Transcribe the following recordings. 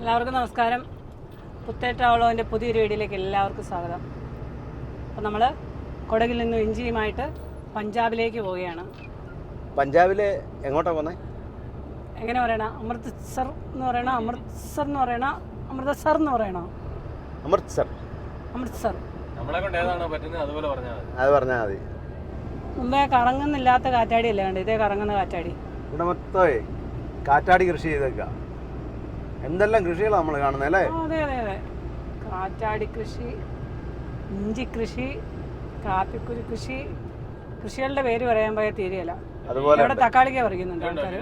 എല്ലാവർക്കും നമസ്കാരം. പുത്തേറ്റാവളോൻ്റെ പുതിയൊരു വീഡിയോയിലേക്ക് എല്ലാവർക്കും സ്വാഗതം. അപ്പോൾ നമ്മൾ കൊടകിൽ നിന്നും ഇഞ്ചിയുമായിട്ട് പഞ്ചാബിലേക്ക് പോവുകയാണ്. പഞ്ചാബിൽ എങ്ങോട്ടാണ് പോകുന്നത്? എങ്ങനെ പറയണം? അമൃത്സർ എന്ന് പറയണോ, അമൃത്സർ എന്ന് പറയണോ, അമൃതസർ എന്ന് പറയണോ? അമൃത്സർ. അമൃത്സർ. നമ്മളെ കൊണ്ട് ഏതാണോ പറ്റുന്നത് അതുപോലെ പറഞ്ഞാൽ മതി. അത് പറഞ്ഞാൽ മതി. മുമ്പേ കറങ്ങുന്നില്ലാത്ത കാറ്റാടി അല്ലേ കണ്ട്? ഇതേ കറങ്ങുന്ന കാറ്റാടി. ഇവിടെ മൊത്തമേ കാറ്റാടി കൃഷി ചെയ്തേക്കുക. എന്തെല്ലാം കൃഷികളാണ് നമ്മൾ കാണുന്നത് അല്ലേ? അതെ അതെ അതെ. കാറ്റാടി കൃഷി, ഇഞ്ചി കൃഷി, കാപ്പിക്കുരു കൃഷി. കൃഷികളുടെ പേര് പറയാൻ പോയാൽ തീരെയല്ല. അതുപോലെ ഇവിടെ തക്കാളിക്ക പറിക്കുന്നുണ്ട് ആൾക്കാർ.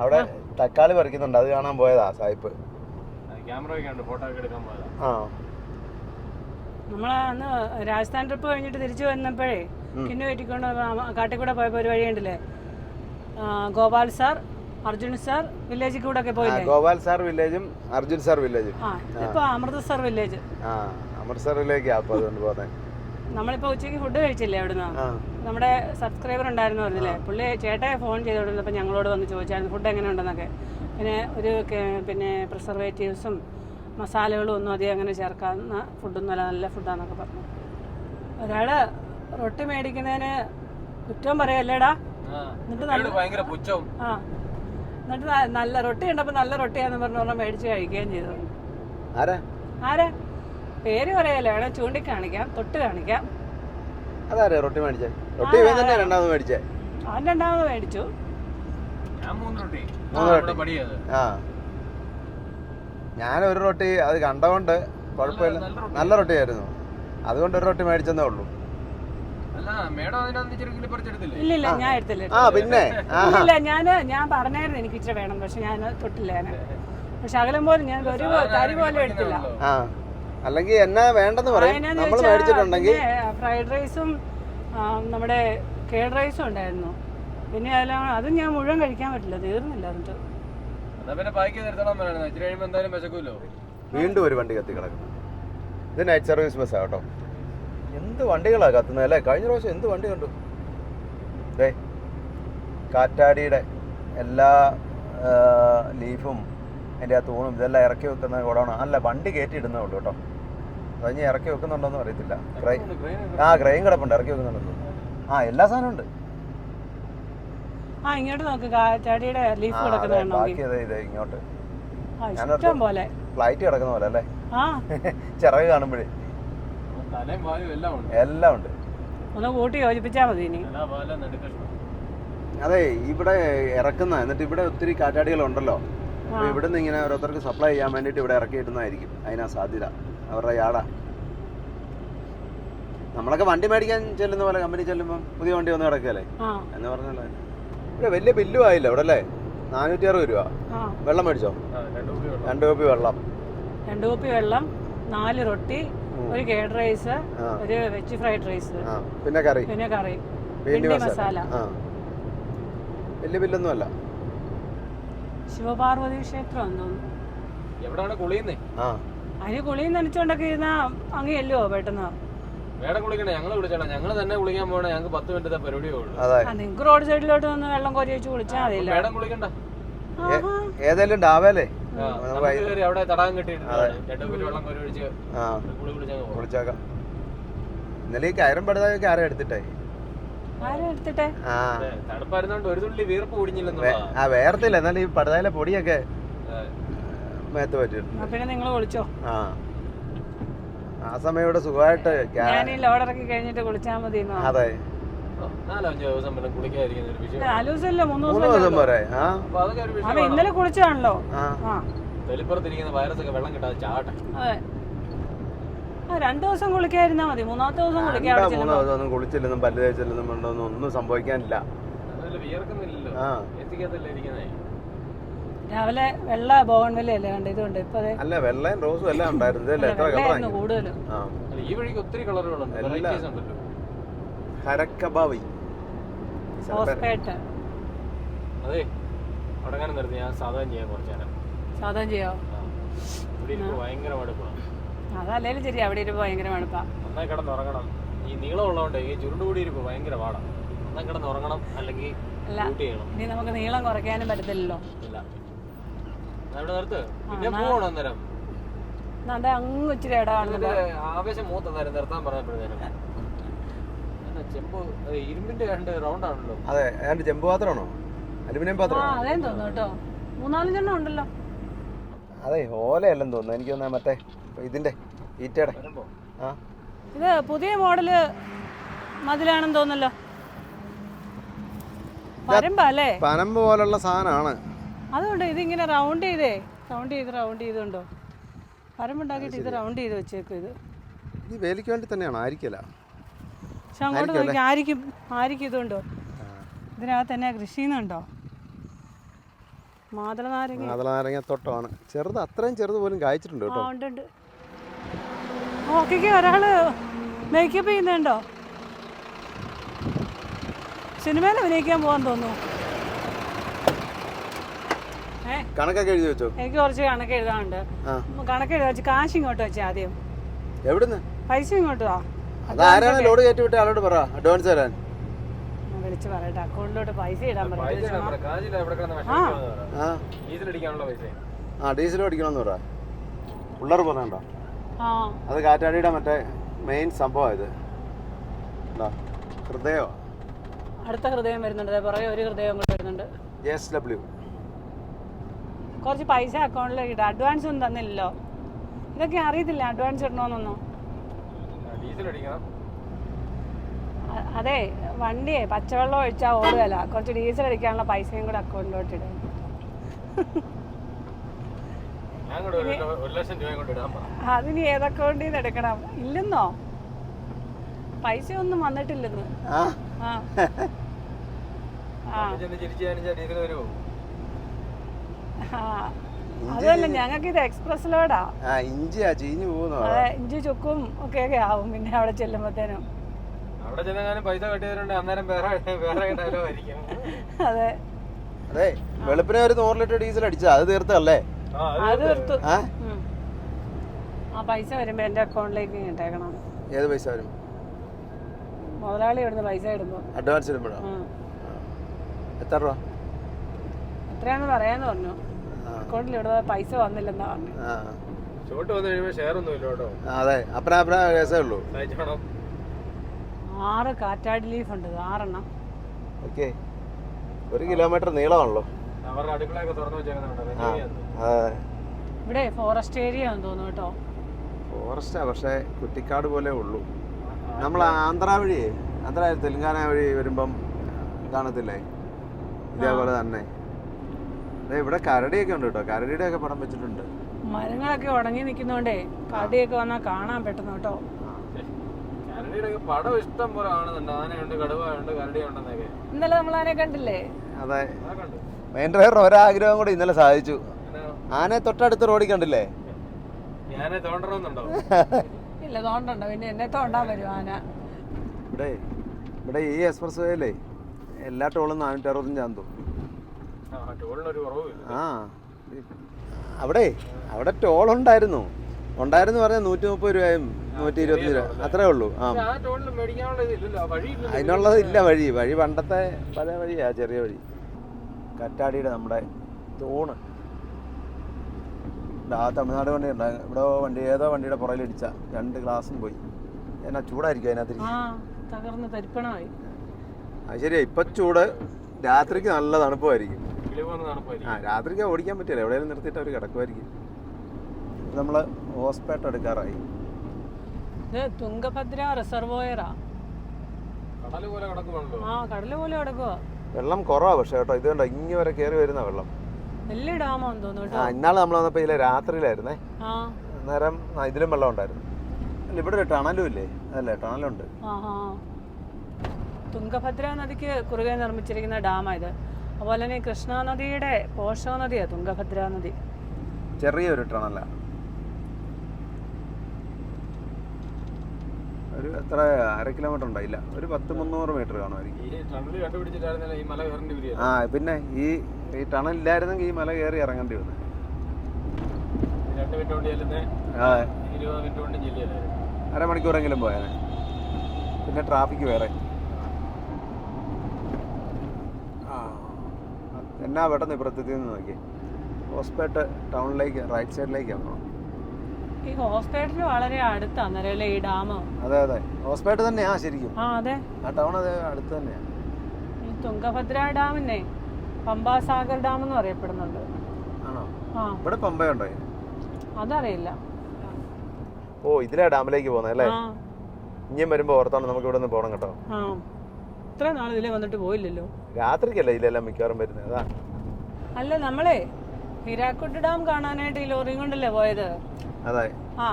അവിടെ തക്കാളി പറിക്കുന്നുണ്ട്, അത് കാണാൻ പോയതാ സായിപ്പ്. ക്യാമറ ഫോട്ടോ ഒക്കെ എടുക്കാൻ പോയതാ. ആ, നമ്മൾ അന്ന് രാജസ്ഥാൻ ട്രിപ്പ് കഴിഞ്ഞിട്ട് തിരിച്ചു വന്നപ്പോഴേ കിന്നു കയറ്റിക്കൊണ്ട് കാട്ടിക്കൂടെ പോയപ്പോൾ ഒരു വഴിയുണ്ടല്ലേ, ഗോപാൽ സാർ, അർജുൻ സാർ വില്ലേജിൽ കൂടെ ഒക്കെ പോയില്ലേ? ഗോപാൽ സാർ വില്ലേജും അർജുൻ സാർ വില്ലേജും. ആ, ഇപ്പൊ അമൃതസർ വില്ലേജ്. ആ, അമൃത്സറിലേക്കാ അപ്പൊ അതുകൊണ്ട് പോകുന്നത്. നമ്മളിപ്പോ ഉച്ചയ്ക്ക് ഫുഡ് കഴിച്ചില്ലേ അവിടുന്ന്? നമ്മുടെ സബ്സ്ക്രൈബർ ഉണ്ടായിരുന്നു പറഞ്ഞില്ലേ, പുള്ളി ചേട്ടയെ ഫോൺ ചെയ്തോണ്ടിരുന്നപ്പോൾ ഞങ്ങളോട് വന്ന് ചോദിച്ചായിരുന്നു ഫുഡ് എങ്ങനെ ഉണ്ടെന്നൊക്കെ. പിന്നെ പ്രിസർവേറ്റീവ്സും മസാലകളും ഒന്നും അധികം അങ്ങനെ ചേർക്കാവുന്ന ഫുഡൊന്നും അല്ല, നല്ല ഫുഡാന്നൊക്കെ പറഞ്ഞു. ഒരാള് റൊട്ടി മേടിക്കുന്നതിന് കുറ്റവും പറയല്ലേടാ. എന്നിട്ട് നല്ല റൊട്ടി ഉണ്ടപ്പോൾ നല്ല റൊട്ടിയാന്ന് പറഞ്ഞ മേടിച്ച് കഴിക്കുകയും ചെയ്തു. ആരാ പേര് പറയല്ലേ, വേണേ ചൂണ്ടിക്കാണിക്കാം, തൊട്ട് കാണിക്കാം. അതാരാ റൊട്ടി മേടിച്ചേ? റൊട്ടി രണ്ടാമത് മേടിച്ചേ? അവൻ രണ്ടാമത് മേടിച്ചു. ആ, ഞാനൊരു റൊട്ടി അത് കണ്ടതുകൊണ്ട് കുഴപ്പമില്ല, നല്ല റൊട്ടിയായിരുന്നു, അതുകൊണ്ട് ഒരു റൊട്ടി മേടിച്ചെന്നേ ഉള്ളൂ. ഇല്ലില്ല, ഞാൻ എടുത്തില്ല. പിന്നെ ഇല്ല, ഞാൻ പറഞ്ഞായിരുന്നു എനിക്ക് ഇച്ചിരി വേണം, പക്ഷെ ഞാൻ തൊട്ടില്ല. പക്ഷെ അകലം പോലും ഞാൻ ഒരു തരി പോലും എടുത്തില്ല. അല്ലെങ്കിൽ എന്നാ വേണ്ടെന്ന് പറയും നമ്മൾ മേടിച്ചിട്ടുണ്ടെങ്കിൽ. ഫ്രൈഡ് റൈസും നമ്മുടെ കേഡ് റൈസും ഉണ്ടായിരുന്നു. പിന്നെ അതും ഞാൻ മുഴുവൻ കഴിക്കാൻ പറ്റില്ല, തീർന്നില്ല. എന്നിട്ട് വീണ്ടും ഒരു വണ്ടി കത്തി കിടക്കുന്നു. ഇത് നൈറ്റ് സർവീസ് ബസ്സാണ് കേട്ടോ. എന്ത് വണ്ടികളാണ് കത്തുന്നത് അല്ലേ? കഴിഞ്ഞ പ്രാവശ്യം എന്ത് വണ്ടി കണ്ടു. അതെ, കാറ്റാടിയുടെ എല്ലാ ലീഫും അതിൻ്റെ ആ തൂണും ഇതെല്ലാം ഇറക്കി വെക്കുന്ന ഗോഡൗൺ അല്ല, വണ്ടി കയറ്റിയിടുന്നേ ഉള്ളൂ കേട്ടോ. കഴിഞ്ഞ് ഇറക്കി വെക്കുന്നുണ്ടോന്നും അറിയത്തില്ല. ക്രെയിൻ കിടപ്പുണ്ട്, ഇറക്കി വെക്കുന്നുണ്ടോ? എല്ലാ സാധനവും ഉണ്ട്. ഇങ്ങോട്ട് നോക്ക്, കാറ്റാടിയുടെ ലീഫ് കിടക്കുന്ന ബാക്കി ഇതേ ഇങ്ങോട്ട് ഇഷ്ടം പോലെ ഫ്ലൈറ്റ് കിടക്കുന്ന പോലെ അല്ലേ? ചിറക് കാണുമ്പോഴേ എല്ലാം ഉണ്ട്. ഒന്ന് കൂട്ടി യോജിപ്പിച്ചാൽ മതി ഇനി. അതെ, ഇവിടെ ഇറക്കുന്ന, എന്നിട്ട് ഇവിടെ ഒത്തിരി കാറ്റാടികളുണ്ടല്ലോ. അപ്പൊ ഇവിടുന്ന് ഇങ്ങനെ ഓരോരുത്തർക്ക് സപ്ലൈ ചെയ്യാൻ വേണ്ടിട്ട് ഇവിടെ ഇറക്കിയിടുന്നതായിരിക്കും. അതിനാ സാധ്യത, അവരുടെ യാടാ. നമ്മളൊക്കെ വണ്ടി മേടിക്കാൻ ചെല്ലുന്ന പോലെ കമ്പനി ചെല്ലുമ്പോൾ പുതിയ വണ്ടി വന്ന് കിടക്കല്ലേ എന്ന് പറഞ്ഞല്ലോ. ഇവിടെ വലിയ ബില്ലും ആയില്ല ഇവിടെ അല്ലേ? 460 രൂപ. വെള്ളം മേടിച്ചോ? 2 കുപ്പി വെള്ളം, 2 കുപ്പി വെള്ളം, 4 റൊട്ടി, ഒരു കേഡ് റൈസ്, ഒരു വെജ് ഫ്രൈഡ് റൈസ്, പിന്നെ കറി, പിന്നെ മസാല. വലിയ ബില്ലൊന്നും അല്ല. ശിവപാർവതി ക്ഷേത്രം തോന്നുന്നു. അതിന് കുളിയും നനച്ചോണ്ടൊക്കെ ഇരുന്നാ അങ്ങ് ചെല്ലുവോ പെട്ടെന്ന്? നിങ്ങക്ക് റോഡ് സൈഡിലോട്ട് വന്ന് വെള്ളം കോരി വെച്ച് കുളിച്ചാൽ മതിയല്ലോ. ഏതായാലും ഡാവേലേ കുളിച്ചാക്കാം. ഇന്നലെ ഈ കയറും പടുതായൊക്കെ ആരും എടുത്തിട്ടേ വേർത്തില്ല, എന്നാലും ഈ പടുതായിലെ പൊടിയൊക്കെ മേത്ത് പറ്റിട്ടുണ്ട്. പിന്നെ നിങ്ങൾ കുളിച്ചോ? ആ സമയം ഇവിടെ സുഖമായിട്ട് ലോഡിറക്കി കഴിഞ്ഞിട്ട് കുളിച്ചാൽ മതി. അതെ, 4 ദിവസമല്ല, 3 ദിവസം പോരെ. ഇന്നലെ കുളിച്ചാണല്ലോ. അതെ, 2 ദിവസം കുളിക്കാതിരുന്നാ മതി, 3-ാമത്തെ ദിവസം കുളിക്കാതെ കുളിച്ചില്ലെന്നും പല്ല് തേച്ചില്ലെന്നും ഉണ്ടോന്നും ഒന്നും സംഭവിക്കാനില്ല. രാവിലെ വെള്ള ബോഗൺവില്ല അല്ലേ കണ്ട? ഇതുണ്ട് ഇപ്പൊ. അല്ല, വെള്ളയും റോസും എല്ലാം ഉണ്ടായിരുന്നു കൂടുതലും. ഈ വഴിക്ക് ഒത്തിരി കളറുകളുണ്ട്. അതെ, അവിടെ നിർത്തി ഞാൻ സാധാരണ ചെയ്യാൻ കുറച്ച് നേരം. സാധാരണ ചെയ്യോ? ഭയങ്കര മടുപ്പാണ്. അതല്ലേലും ശരി, അവിടെ ഇരുപ്പോ ഭയങ്കര മടുപ്പാ. നന്നായി കിടന്നുറങ്ങണം. ഈ നീളം ഉള്ളതുകൊണ്ട് ഈ ചുരുണ്ടുകൂടി ഇരിക്കും ഭയങ്കര പാടാണ്. നന്നായി കിടന്നുറങ്ങണം, അല്ലെങ്കിൽ ഇനി നമുക്ക് നീളം കുറയ്ക്കാനും പറ്റത്തില്ലല്ലോ. ഇല്ല, അവിടെ നിർത്ത്. പിന്നെ പോകണം അന്നേരം. അതെ അങ്ങ് ഇച്ചിരി ഇടമാണ്. ആവേശം മൂത്തന്നേരം നിർത്താൻ പറഞ്ഞപ്പോഴത്തേനും ചെമ്പ് ഇരുമ്പിന്റെ രണ്ട് റൗണ്ട് ആണല്ലോ. അതെ, ഏതാണ്ട് ചെമ്പ് പാത്രമാണോ അലുമിനിയം പാത്രമാണോ? അതേ തോന്നുന്നു കേട്ടോ. 4-5 ഉണ്ടല്ലോ. അതെ, ഓലയല്ലെന്ന് തോന്നുന്നു. എനിക്ക് തോന്നുന്നത് മറ്റേ ഇതിന്റെ ഈറ്റയുടെ. ആ, ഇത് പുതിയ മോഡല് മതിലാണെന്ന് തോന്നല്ലോ. പരമ്പല്ലേ? പനമ്പ് പോലുള്ള സാധനമാണ്. അതുകൊണ്ട് ഇതിങ്ങനെ റൗണ്ട് ചെയ്തുണ്ടോ? പരമ്പുണ്ടാക്കിയിട്ട് ഇത് റൗണ്ട് ചെയ്ത് വെച്ചേക്കും. ഇത് വേലിക്ക് വേണ്ടി തന്നെയാണോ? ആയിരിക്കല. പക്ഷെ അങ്ങോട്ട് നോക്കി ആയിരിക്കും ഇതുണ്ടോ? ഇതിനകത്ത് തന്നെ കൃഷി ചെയ്യുന്നുണ്ടോ? മാതളനാരങ്ങ തൊട്ടമാണ്. ചെറുത്, അത്രയും ചെറുത് പോലും കായ്ച്ചിട്ടുണ്ട് കേട്ടോ. ഉണ്ട്. ഓക്കെ, ഒരാള് മേക്കപ്പ് ചെയ്യുന്നുണ്ടോ? സിനിമയിൽ അഭിനയിക്കാൻ പോകാൻ തോന്നുന്നു. കണക്കൊക്കെ എഴുതി വെച്ചോ? എനിക്ക് കുറച്ച് കണക്ക് എഴുതാനുണ്ട്. കണക്ക് എഴുതി വെച്ച് കാശ് ഇങ്ങോട്ട് വെച്ചാൽ ആദ്യം. എവിടുന്ന്? പൈസ ഇങ്ങോട്ട് വാ. അതാരാണ് ലോഡ് കയറ്റി വിട്ട ആളോട് പറ അഡ്വാൻസ് തരാൻ. വിളിച്ച് പറയട്ടെ, അക്കൗണ്ടിലോട്ട് പൈസ ഇടാൻ പറ. ഡീസൽ അടിക്കണമെന്ന് പറ. പിള്ളേർ പറഞ്ഞോ? അത് കാറ്റാടിയുടെ മറ്റേ മെയിൻ സംഭവം. ഇത് ഹൃദയോ? അടുത്ത ഹൃദയം വരുന്നുണ്ട്. പുറകെ ഒരു ഹൃദയം കൂടെ വരുന്നുണ്ട്. JSW. കുറച്ച് പൈസ അക്കൗണ്ടിലേക്ക് ഇടാം. അഡ്വാൻസ് ഒന്നും തന്നില്ലല്ലോ. ഇതൊക്കെ അറിയത്തില്ല അഡ്വാൻസ് ഇടണമെന്നൊന്നും. അതെ, വണ്ടിയെ പച്ചവെള്ളം ഒഴിച്ചാൽ ഓടുകയല്ല. കുറച്ച് ഡീസൽ അടിക്കാനുള്ള പൈസയും കൂടെ അക്കൗണ്ടിലോട്ട് ഇടും. അതിന് ഏത് അക്കൗണ്ടിൽ നിന്ന് എടുക്കണം? ഇല്ലെന്നോ? പൈസ ഒന്നും വന്നിട്ടില്ലെന്ന്. അതല്ല, ഞങ്ങൾക്ക് ഇത് എക്സ്പ്രസ് ലോഡാ. ഇഞ്ചി ചുക്കും ഒക്കെ ആവും പിന്നെ അവിടെ ചെല്ലുമ്പോഴത്തേനും. അതെ, വെളുപ്പിനെ ഒരു 100 ലിറ്റർ ഡീസൽ അടിച്ചാ അത് തീർത്തല്ലേ? അത് തീർത്തു. ആ പൈസ വരുമ്പോ എന്റെ അക്കൗണ്ടിലേക്ക് ഇട്ടേക്കണം. ഏത് പൈസ വരും? മുതലാളി ഇവിടുന്ന് പൈസ ഇടുമ്പോ. അഡ്വാൻസ് ഇടുമ്പോഴോ? എത്ര രൂപ? എത്രയാന്ന് പറയാന്ന് പറഞ്ഞു. അക്കൗണ്ടിൽ ഇവിടെ പൈസ വന്നില്ലെന്നാ പറഞ്ഞു. അതെ, അപ്പനാ കേസേ ഉള്ളൂ. 6 കാറ്റാടി ലീഫ് ഉണ്ട്. 6 എണ്ണം. 1 കിലോമീറ്റർ നീളമാണല്ലോ. ഇവിടെ ഫോറസ്റ്റ് ഏരിയ ആണെന്ന് തോന്നുന്നു കേട്ടോ. ഫോറസ്റ്റാ, പക്ഷെ കുറ്റിക്കാട് പോലെ ഉള്ളൂ. നമ്മൾ ആന്ധ്ര തെലുങ്കാന വഴി വരുമ്പം കാണത്തില്ലേ ഇതേപോലെ തന്നെ. ഇവിടെ കരടിയൊക്കെ ഉണ്ട് കേട്ടോ. കരടിയുടെ ഒക്കെ പടം വെച്ചിട്ടുണ്ട്. മരങ്ങളൊക്കെ ഉടങ്ങി നിൽക്കുന്നോണ്ടേ കരടിയൊക്കെ വന്നാൽ കാണാൻ പെട്ടെന്ന് കേട്ടോ. പടം ഇഷ്ടം പോലെ കാണുന്നുണ്ട്. ആനയുണ്ട്, കടുവയുണ്ട്, കരടിയുണ്ടെന്നൊക്കെ. ഇന്നലെ നമ്മൾ ആനയെ കണ്ടില്ലേ? അതെ, മെയിൻ ഡ്രൈവർ ഒരാഗ്രഹം കൂടെ ഇന്നലെ സാധിച്ചു. ആനയെ തൊട്ടടുത്ത് റോഡിൽ കണ്ടില്ലേ? ഇല്ല, തോണ്ടണ്ട. പിന്നെ എന്നെ തോണ്ടാൻ വരും ആന. ഇവിടെ ഈ എക്സ്പ്രസ് വേയിലേ എല്ലാ ടോളും 465 ആണെന്ന് തോന്നുന്നു. അവിടെ ടോൾ ഉണ്ടായിരുന്നു പറഞ്ഞാൽ 130 രൂപയും 120 രൂപ അത്രേ ഉള്ളൂ. അതിനുള്ളത് ഇല്ല. വഴി പണ്ടത്തെ പല വഴിയാ, ചെറിയ വഴി. കറ്റാടിയുടെ നമ്മുടെ തൂണ്. തമിഴ്നാട് വണ്ടി ഉണ്ടാകും. ഇവിടെ ഏതോ വണ്ടിയുടെ പുറകിലിടിച്ച 2 ഗ്ലാസും പോയി. എന്നാ ചൂടായിരിക്കും അതിനകത്ത്. തകർന്ന് തരിപ്പണമായി. അത് ശരിയാ. ഇപ്പൊ ചൂട്, രാത്രിക്ക് നല്ല തണുപ്പായിരിക്കും. രാത്രിക്ക് ഓടിക്കാൻ പറ്റില്ല. എവിടെയെങ്കിലും നിർത്തിയിട്ട് അവർ കിടക്കുമായിരിക്കും. നമ്മള് ഹോസ്പേട്ട എടുക്കാറായി. തുംഗഭദ്ര റിസർവോയറാ. കടല് പോലെ കിടക്കുവാ. വെള്ളം കുറവാ പക്ഷെ കേട്ടോ. ഇത് കണ്ടോ, ഇങ്ങ വരെ കയറി വരുന്ന വെള്ളം. വലിയ ഡാമാന്ന് തോന്നുന്നു. ഇന്നാളെ നമ്മൾ വന്നപ്പോ ഇതിലെ രാത്രിയിലായിരുന്നേ. അന്നേരം ഇതിലും വെള്ളം ഉണ്ടായിരുന്നു. ഇവിടെ ഒരു ടണലും ഇല്ലേ? അതല്ലേ, ടണലുണ്ട്. തുംഗഭദ്ര നദിക്ക് കുറുകെ നിർമ്മിച്ചിരിക്കുന്ന ഡാമാ ഇത്. അതുപോലെ തന്നെ കൃഷ്ണ നദിയുടെ പോഷക നദിയാ തുംഗഭദ്ര നദി. ചെറിയൊരു ടണല. ഒരു എത്ര 1/2 കിലോമീറ്റർ ഉണ്ടായില്ല, ഒരു 10-300 മീറ്റർ കാണുമായിരിക്കും. പിന്നെ ഈ ടണൽ ഇല്ലായിരുന്നെങ്കിൽ ഈ മല കയറി ഇറങ്ങേണ്ടി വന്നു. 1/2 മണിക്കൂറെങ്കിലും പോയാനെ. പിന്നെ ട്രാഫിക് വേറെ. എന്നാ പെട്ടെന്ന് ഇപ്പുറത്തെത്തി നോക്കി. ഹോസ്പേട്ട് ടൗണിലേക്ക് റൈറ്റ് സൈഡിലേക്കാണ് പോകണം. ഈ ഹോസ്പിറ്റലിന് വളരെ അടുത്താണ് നിലവിലെ ഈ ഡാം. അതെ അതെ, ഹോസ്പേട്ട് തന്നെയാ ശരിക്കും. ആ അതെ, ആ ടൗൺ അതെ അടുത്ത് തന്നെയാണ്. ഈ തുംഗഭദ്ര ഡാമിനെ പമ്പാസാഗർ ഡാം എന്ന് അറിയപ്പെടുന്നുണ്ട്. ആണോ? ആ, ഇവിടെ പമ്പയുണ്ടോ? അതറിയില്ല. ഓ, ഇതിലാ ഡാമിലേക്ക് പോകുന്നത് അല്ലേ? ആ ഇനിയും വരുമ്പോ ഓർത്താണ് നമുക്ക് ഇവിടെ നിന്ന് പോകണം കേട്ടോ. ആ, ഇത്ര നാൾ ഇതിലേ വന്നിട്ട് പോയില്ലല്ലോ. രാത്രിക്കല്ലേ ഇതിലെല്ലാം മിക്കവാറും വരുന്നത്. അതാ. അല്ല, നമ്മളെ ഹിരാക്കുട്ട് ഡാം കാണാനായിട്ട് ഈ ലോറിയും കൊണ്ടല്ലേ പോയത്. അതെ. ആ,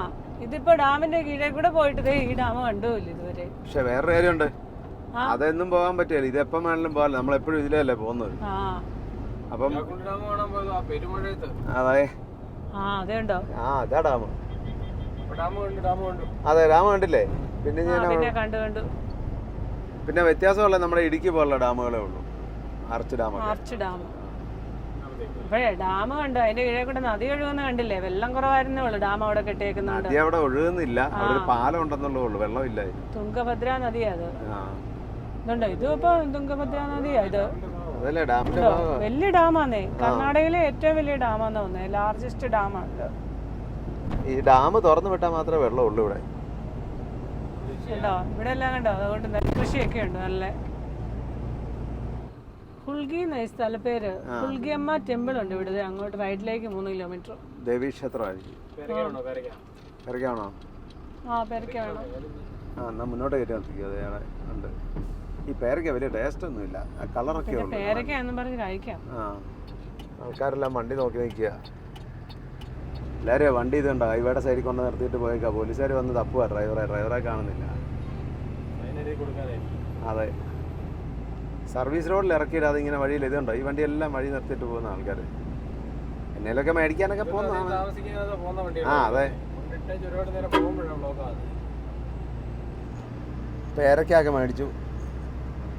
ഇതിപ്പോ ഡാമിന്റെ കീഴേ കൂടെ പോയിട്ട് ദേ ഈ ഡാം കണ്ടുമില്ല ഇതുവരെ. പക്ഷെ വേറൊരു കാര്യമുണ്ട്, അതൊന്നും പോകാൻ പറ്റില്ല. ഇത് എപ്പം വേണമെങ്കിലും പോകാല്ലോ, നമ്മളെപ്പോഴും ഇതിലല്ലേ പോകുന്നത്. ആ, അപ്പം ഡാം കാണാൻ പോയത് ആ പെരുമഴയത്ത്. അതെ. ആ അതെ ഉണ്ടോ. ആ, അതാ ഡാം. ഡാം കണ്ടു. അതെ, ഡാം കണ്ടില്ലേ? പിന്നെ ഞാൻ പിന്നെ കണ്ടു. പിന്നെ വ്യത്യാസമുള്ള നമ്മുടെ ഇടുക്കി പോലുള്ള ഡാമുകളേ ഉള്ളൂ. Arch dam. Arch dam. അപ്പോഴേ ഡാം കണ്ടു, അതിന്റെ കീഴേ കൂടെ നദി ഒഴുകുന്ന കണ്ടില്ലേ? വെള്ളം കുറവായിരുന്നേ ഉള്ളു, ഡാം അവിടെ കെട്ടിയേക്കുന്നുണ്ട്. നദി അവിടെ ഒഴുകുന്നില്ല, അവിടെ ഒരു പാലം ഉണ്ടെന്നുള്ളേ ഉള്ളൂ, വെള്ളമില്ല. തുംഗഭദ്ര നദിയാ അത്. ഇതുണ്ടോ, ഇത് ഇപ്പൊ തുംഗഭദ്ര നദിയാ ഇത്. അതല്ലേ ഡാമിന്റെ വലിയ ഡാമാന്നേ, കർണാടകയിലെ ഏറ്റവും വലിയ ഡാമാന്ന് തോന്നുന്നത്, ലാർജസ്റ്റ് ഡാമാണ്. ഈ ഡാം തുറന്നു വിട്ടാൽ മാത്രമേ വെള്ളമുള്ളൂ ഇവിടെ. കണ്ടോ, ഇവിടെ എല്ലാം കണ്ടോ, അതുകൊണ്ട് നെൽകൃഷിയൊക്കെ ഉണ്ട് നല്ല. ഹുൽഗി എന്ന സ്ഥലപ്പേര്, ഹുൽഗിയമ്മ ടെമ്പിൾ ഉണ്ട് ഇവിടെ, അങ്ങോട്ട് റൈറ്റിലേക്ക് 3 കിലോമീറ്റർ. ദേവീക്ഷേത്രമായിരിക്കും. പെരക്കാണോ? ആ, പെരക്കാണോ? ആ, എന്നാ മുന്നോട്ട് കയറ്റി നിർത്തിക്കും. അതെ ഉണ്ട്. ഈ പേരയ്ക്ക വലിയ ടേസ്റ്റ് ഒന്നുമില്ല, ആ കളറൊക്കെ ഉള്ളു. പേരക്ക എന്നും പറഞ്ഞ് കഴിക്കാം. ആ, ആൾക്കാരെല്ലാം വണ്ടി നോക്കി നിൽക്കുക. എല്ലാവരും വണ്ടി ഇതുണ്ടോ ഹൈവേയുടെ സൈഡിൽ കൊണ്ട് നിർത്തിയിട്ട് പോയേക്കാ. പോലീസുകാർ വന്ന് തപ്പുക ഡ്രൈവറെ കാണുന്നില്ല. അതെ, സർവീസ് റോഡിൽ ഇറക്കിയിടാതെ ഇങ്ങനെ വഴിയിൽ ഇതുണ്ടോ, ഈ വണ്ടി എല്ലാം വഴി നിർത്തിയിട്ട് പോകുന്ന ആൾക്കാർ. എന്നേലൊക്കെ മേടിക്കാനൊക്കെ പോകുന്നതാണ്. ആ അതെ, പേരക്കൊക്കെ മേടിച്ചു,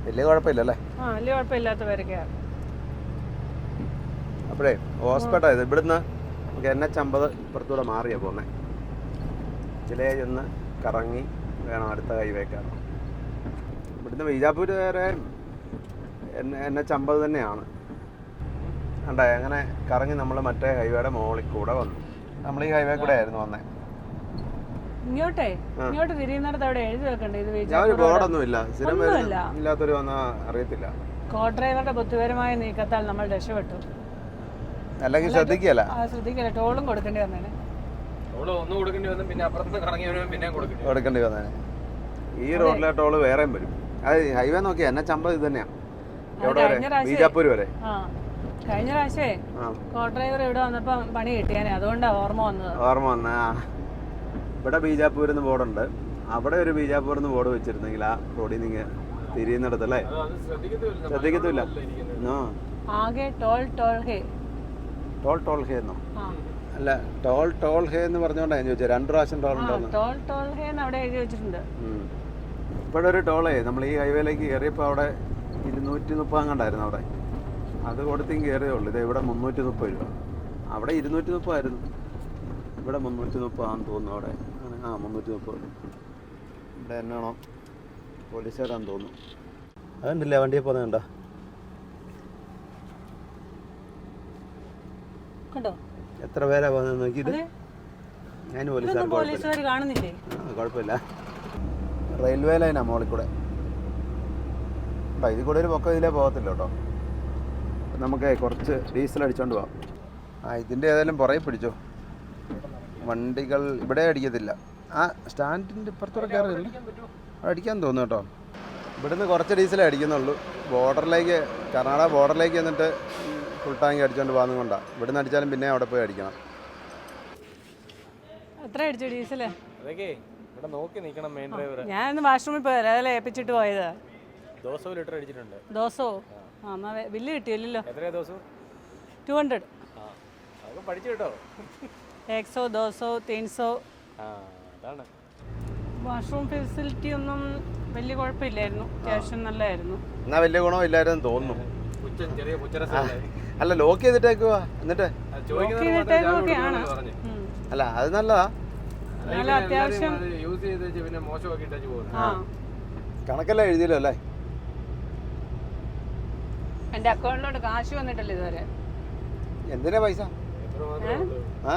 വലിയ കുഴപ്പമില്ലല്ലേ? ആ, വലിയ കുഴപ്പമില്ലാത്ത പേരക്ക. അപ്പോഴേ ഹോസ്പിറ്റൽ ഇത് ഇവിടുന്ന് നമുക്ക് NH50 ഇപ്പുറത്തൂടെ മാറിയാ പോകുന്നത്. ചിലേ ചെന്ന് കറങ്ങി വേണം അടുത്ത ഹൈവേക്കാൻ. ഇവിടുന്ന് ബീജാപ്പൂർ വരെ NH50 തന്നെയാണ്. കണ്ടേ, അങ്ങനെ കറങ്ങി നമ്മൾ മറ്റേ ഹൈവേയുടെ മുകളിൽ കൂടെ വന്നു. നമ്മൾ ഈ ഹൈവേ കൂടെ ആയിരുന്നു വന്നേ. ഇങ്ങോട്ട് തിരിയുന്നിടത്ത് അവിടെ എഴുതി വെക്കണ്ടേ ഇത്? ഞാൻ ഒരു ബോർഡൊന്നും ഇല്ല, സ്ഥിരം ഇല്ലാത്തൊരു വന്നാ അറിയത്തില്ല. കോ ഡ്രൈവറുടെ ബുദ്ധിപരമായ നീക്കത്താൽ നമ്മൾ രക്ഷപ്പെട്ടു. അല്ലെങ്കിൽ ശ്രദ്ധിക്കല, ടോളും കൊടുക്കേണ്ടി വന്നേനെ. കൊടുക്കേണ്ടി വന്നേനെ. ഈ റോഡിലെ ടോള് വേറെയും വരും. അത് ഹൈവേ നോക്കിയാ NH50 ഇത് തന്നെയാ, എവിടെ വരെ? ബീജാപ്പൂർ വരെ. കഴിഞ്ഞ പ്രാവശ്യമേ കോ ഡ്രൈവർ ഇവിടെ വന്നപ്പോ പണി കിട്ടിയാനെ, അതുകൊണ്ടാ ഓർമ്മ വന്ന. ഇവിടെ ബീജാപ്പൂരിന്ന് ബോർഡുണ്ട്, അവിടെ ഒരു ബീജാപ്പൂരിന്ന് ബോർഡ് വെച്ചിരുന്നെങ്കിൽ ആ റോഡിൽ നിന്ന് തിരിയുന്നിടത്തല്ലേ ശ്രദ്ധിക്കത്തില്ല. ആകെ ടോൾ ഹേ എന്നോ? അല്ല, ടോൾ ഹേ എന്ന് പറഞ്ഞോണ്ടാ ഞാൻ ചോദിച്ചത്. 2 പ്രാവശ്യം ടോൾ ഉണ്ടോന്ന്. ടോൾ ഹേ എന്ന് അവിടെ എഴുതി വെച്ചിട്ടുണ്ട്. ഇപ്പോഴൊരു ടോളേ നമ്മൾ ഈ ഹൈവേയിലേക്ക് കയറിയപ്പോൾ അവിടെ 230 അങ്ങാണ്ടായിരുന്നു അവിടെ. അത് കൊടുത്തും കയറിയേ ഉള്ളൂ. ഇത് ഇവിടെ 330 രൂപ. അവിടെ 230 ആയിരുന്നു, ഇവിടെ 330 ആണെന്ന് തോന്നുന്നു. അവിടെ 330. ഇവിടെ എന്നാണോ പോലീസുകാരാന്ന് തോന്നുന്നു. അതുണ്ടല്ലേ വണ്ടിയെ പോകുന്നുണ്ടോ? എത്ര പേരാ പോകുന്നത് നോക്കി. ഇത് ഞാൻ പോലീസുകാർ കാണുന്നില്ലേ? കുഴപ്പമില്ല. റെയിൽവേ ലൈനാ മോളിൽ കൂടെ. ഇതിൽ കൂടെ ഒരു പൊക്കം ഇതിലേ പോകത്തില്ല കേട്ടോ. നമുക്ക് കുറച്ച് ഡീസൽ അടിച്ചോണ്ട് പോവാം. ഇതിൻ്റെ ഏതായാലും പുറകെ പിടിച്ചോ. വണ്ടികൾ ഇവിടെ അടിക്കത്തില്ല. ആ സ്റ്റാൻഡിൻ്റെ ഇപ്പുറത്തൂടെ കയറില്ല, അവിടെ അടിക്കാൻ തോന്നുന്നു കേട്ടോ. ഇവിടുന്ന് കുറച്ച് ഡീസലേ അടിക്കുന്നുള്ളൂ. ബോർഡറിലേക്ക്, കർണാടക ബോർഡറിലേക്ക് എന്നിട്ട് ഫുൾ ടാങ്ക് അടിച്ചോണ്ട് പോകുന്നത് കൊണ്ടാണ്. ഇവിടുന്ന് അടിച്ചാലും പിന്നെ അവിടെ പോയി അടിക്കണം. എത്ര അടിച്ചു ഡീസല്? ഞാൻ വാഷ്റൂമിൽ പോയത്, അതല്ലേ ഏൽപ്പിച്ചിട്ട് പോയത്. 200 ലിറ്റർ അടിച്ചിട്ടുണ്ട്. ദോസോ? ബില്ല് കിട്ടിയില്ലല്ലോ. 200. പഠിച്ചു കേട്ടോ. 100, 200, 300. വാഷ്റൂം ഫെസിലിറ്റി ഒന്നും വലിയ കുഴപ്പമില്ലായിരുന്നു, അത്യാവശ്യം നല്ലതായിരുന്നു. എന്നാ വലിയ ഗുണമില്ലായിരുന്നു തോന്നുന്നു. അല്ല, ലോക്ക് ചെയ്തിട്ടേക്കുവാ. എന്നിട്ട് അല്ല, അത് നല്ലതാ. അത്യാവശ്യം കണക്കെല്ലാം എഴുതിയല്ലോ അല്ലേ? എന്റെ അക്കൗണ്ടിലോട്ട് കാശ് വന്നിട്ടല്ലേ ഇതുവരെ. എന്തിനാ പൈസ? ആ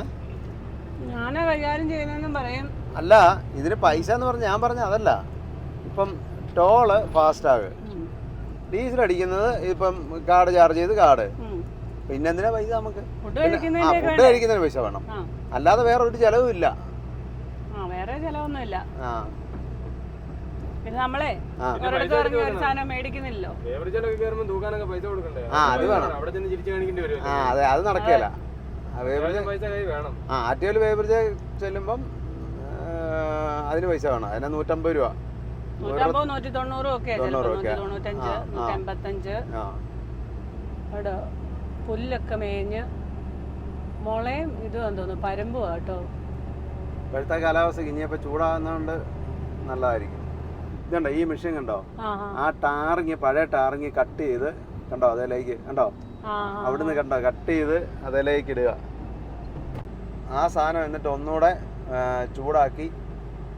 ഞാനാ കൈകാര്യം ചെയ്യുന്നതെന്നും പറയും. അല്ല, ഇതിന് പൈസ എന്ന് പറഞ്ഞ് ഞാൻ പറഞ്ഞ അതല്ല. ഇപ്പം ടോള് ഫാസ്റ്റാഗ്, ഡീസൽ അടിക്കുന്നത് ഇപ്പം കാർഡ് ചാർജ് ചെയ്ത് കാർഡ്, പിന്നെ എന്തിനാ പൈസ നമുക്ക്? ഫുഡ് കഴിക്കുന്നതിന് പൈസ വേണം, അല്ലാതെ വേറെ ഒരു ചെലവും ഇല്ല. വേറെ ചെലവൊന്നുമില്ല. ആ പിന്നെ നമ്മളെ ഒരിടത്ത് ഇറങ്ങി ഒരു സാധനം മേടിക്കുന്നില്ലല്ലോ. ആ അത് വേണം. ആ അതെ, അത് നടക്കില്ല. ആറ്റുകാൽ വേബറിജ് ചെല്ലുമ്പം അതിന് പൈസ വേണം. അതിന് 150 രൂപ, 150, 190 ഒക്കെ, 195, 185. അവിടെ പുല്ലൊക്കെ മേഞ്ഞ് മുളയും ഇതും തോന്നുന്നു പരമ്പുവാ കേട്ടോ. ഇപ്പോഴത്തെ കാലാവസ്ഥ ഇനിയിപ്പോൾ ചൂടാകുന്നതുകൊണ്ട് നല്ലതായിരിക്കും. ഇതുണ്ടോ ഈ മെഷീൻ കണ്ടോ? ആ ടാറിങ്, പഴയ ടാറിങ് കട്ട് ചെയ്ത് കണ്ടോ അതിലേക്ക്, കണ്ടോ അവിടുന്ന് കണ്ടോ കട്ട് ചെയ്ത് അതിലേക്ക് ഇടുക. ആ സാധനം എന്നിട്ട് ഒന്നുകൂടെ ചൂടാക്കി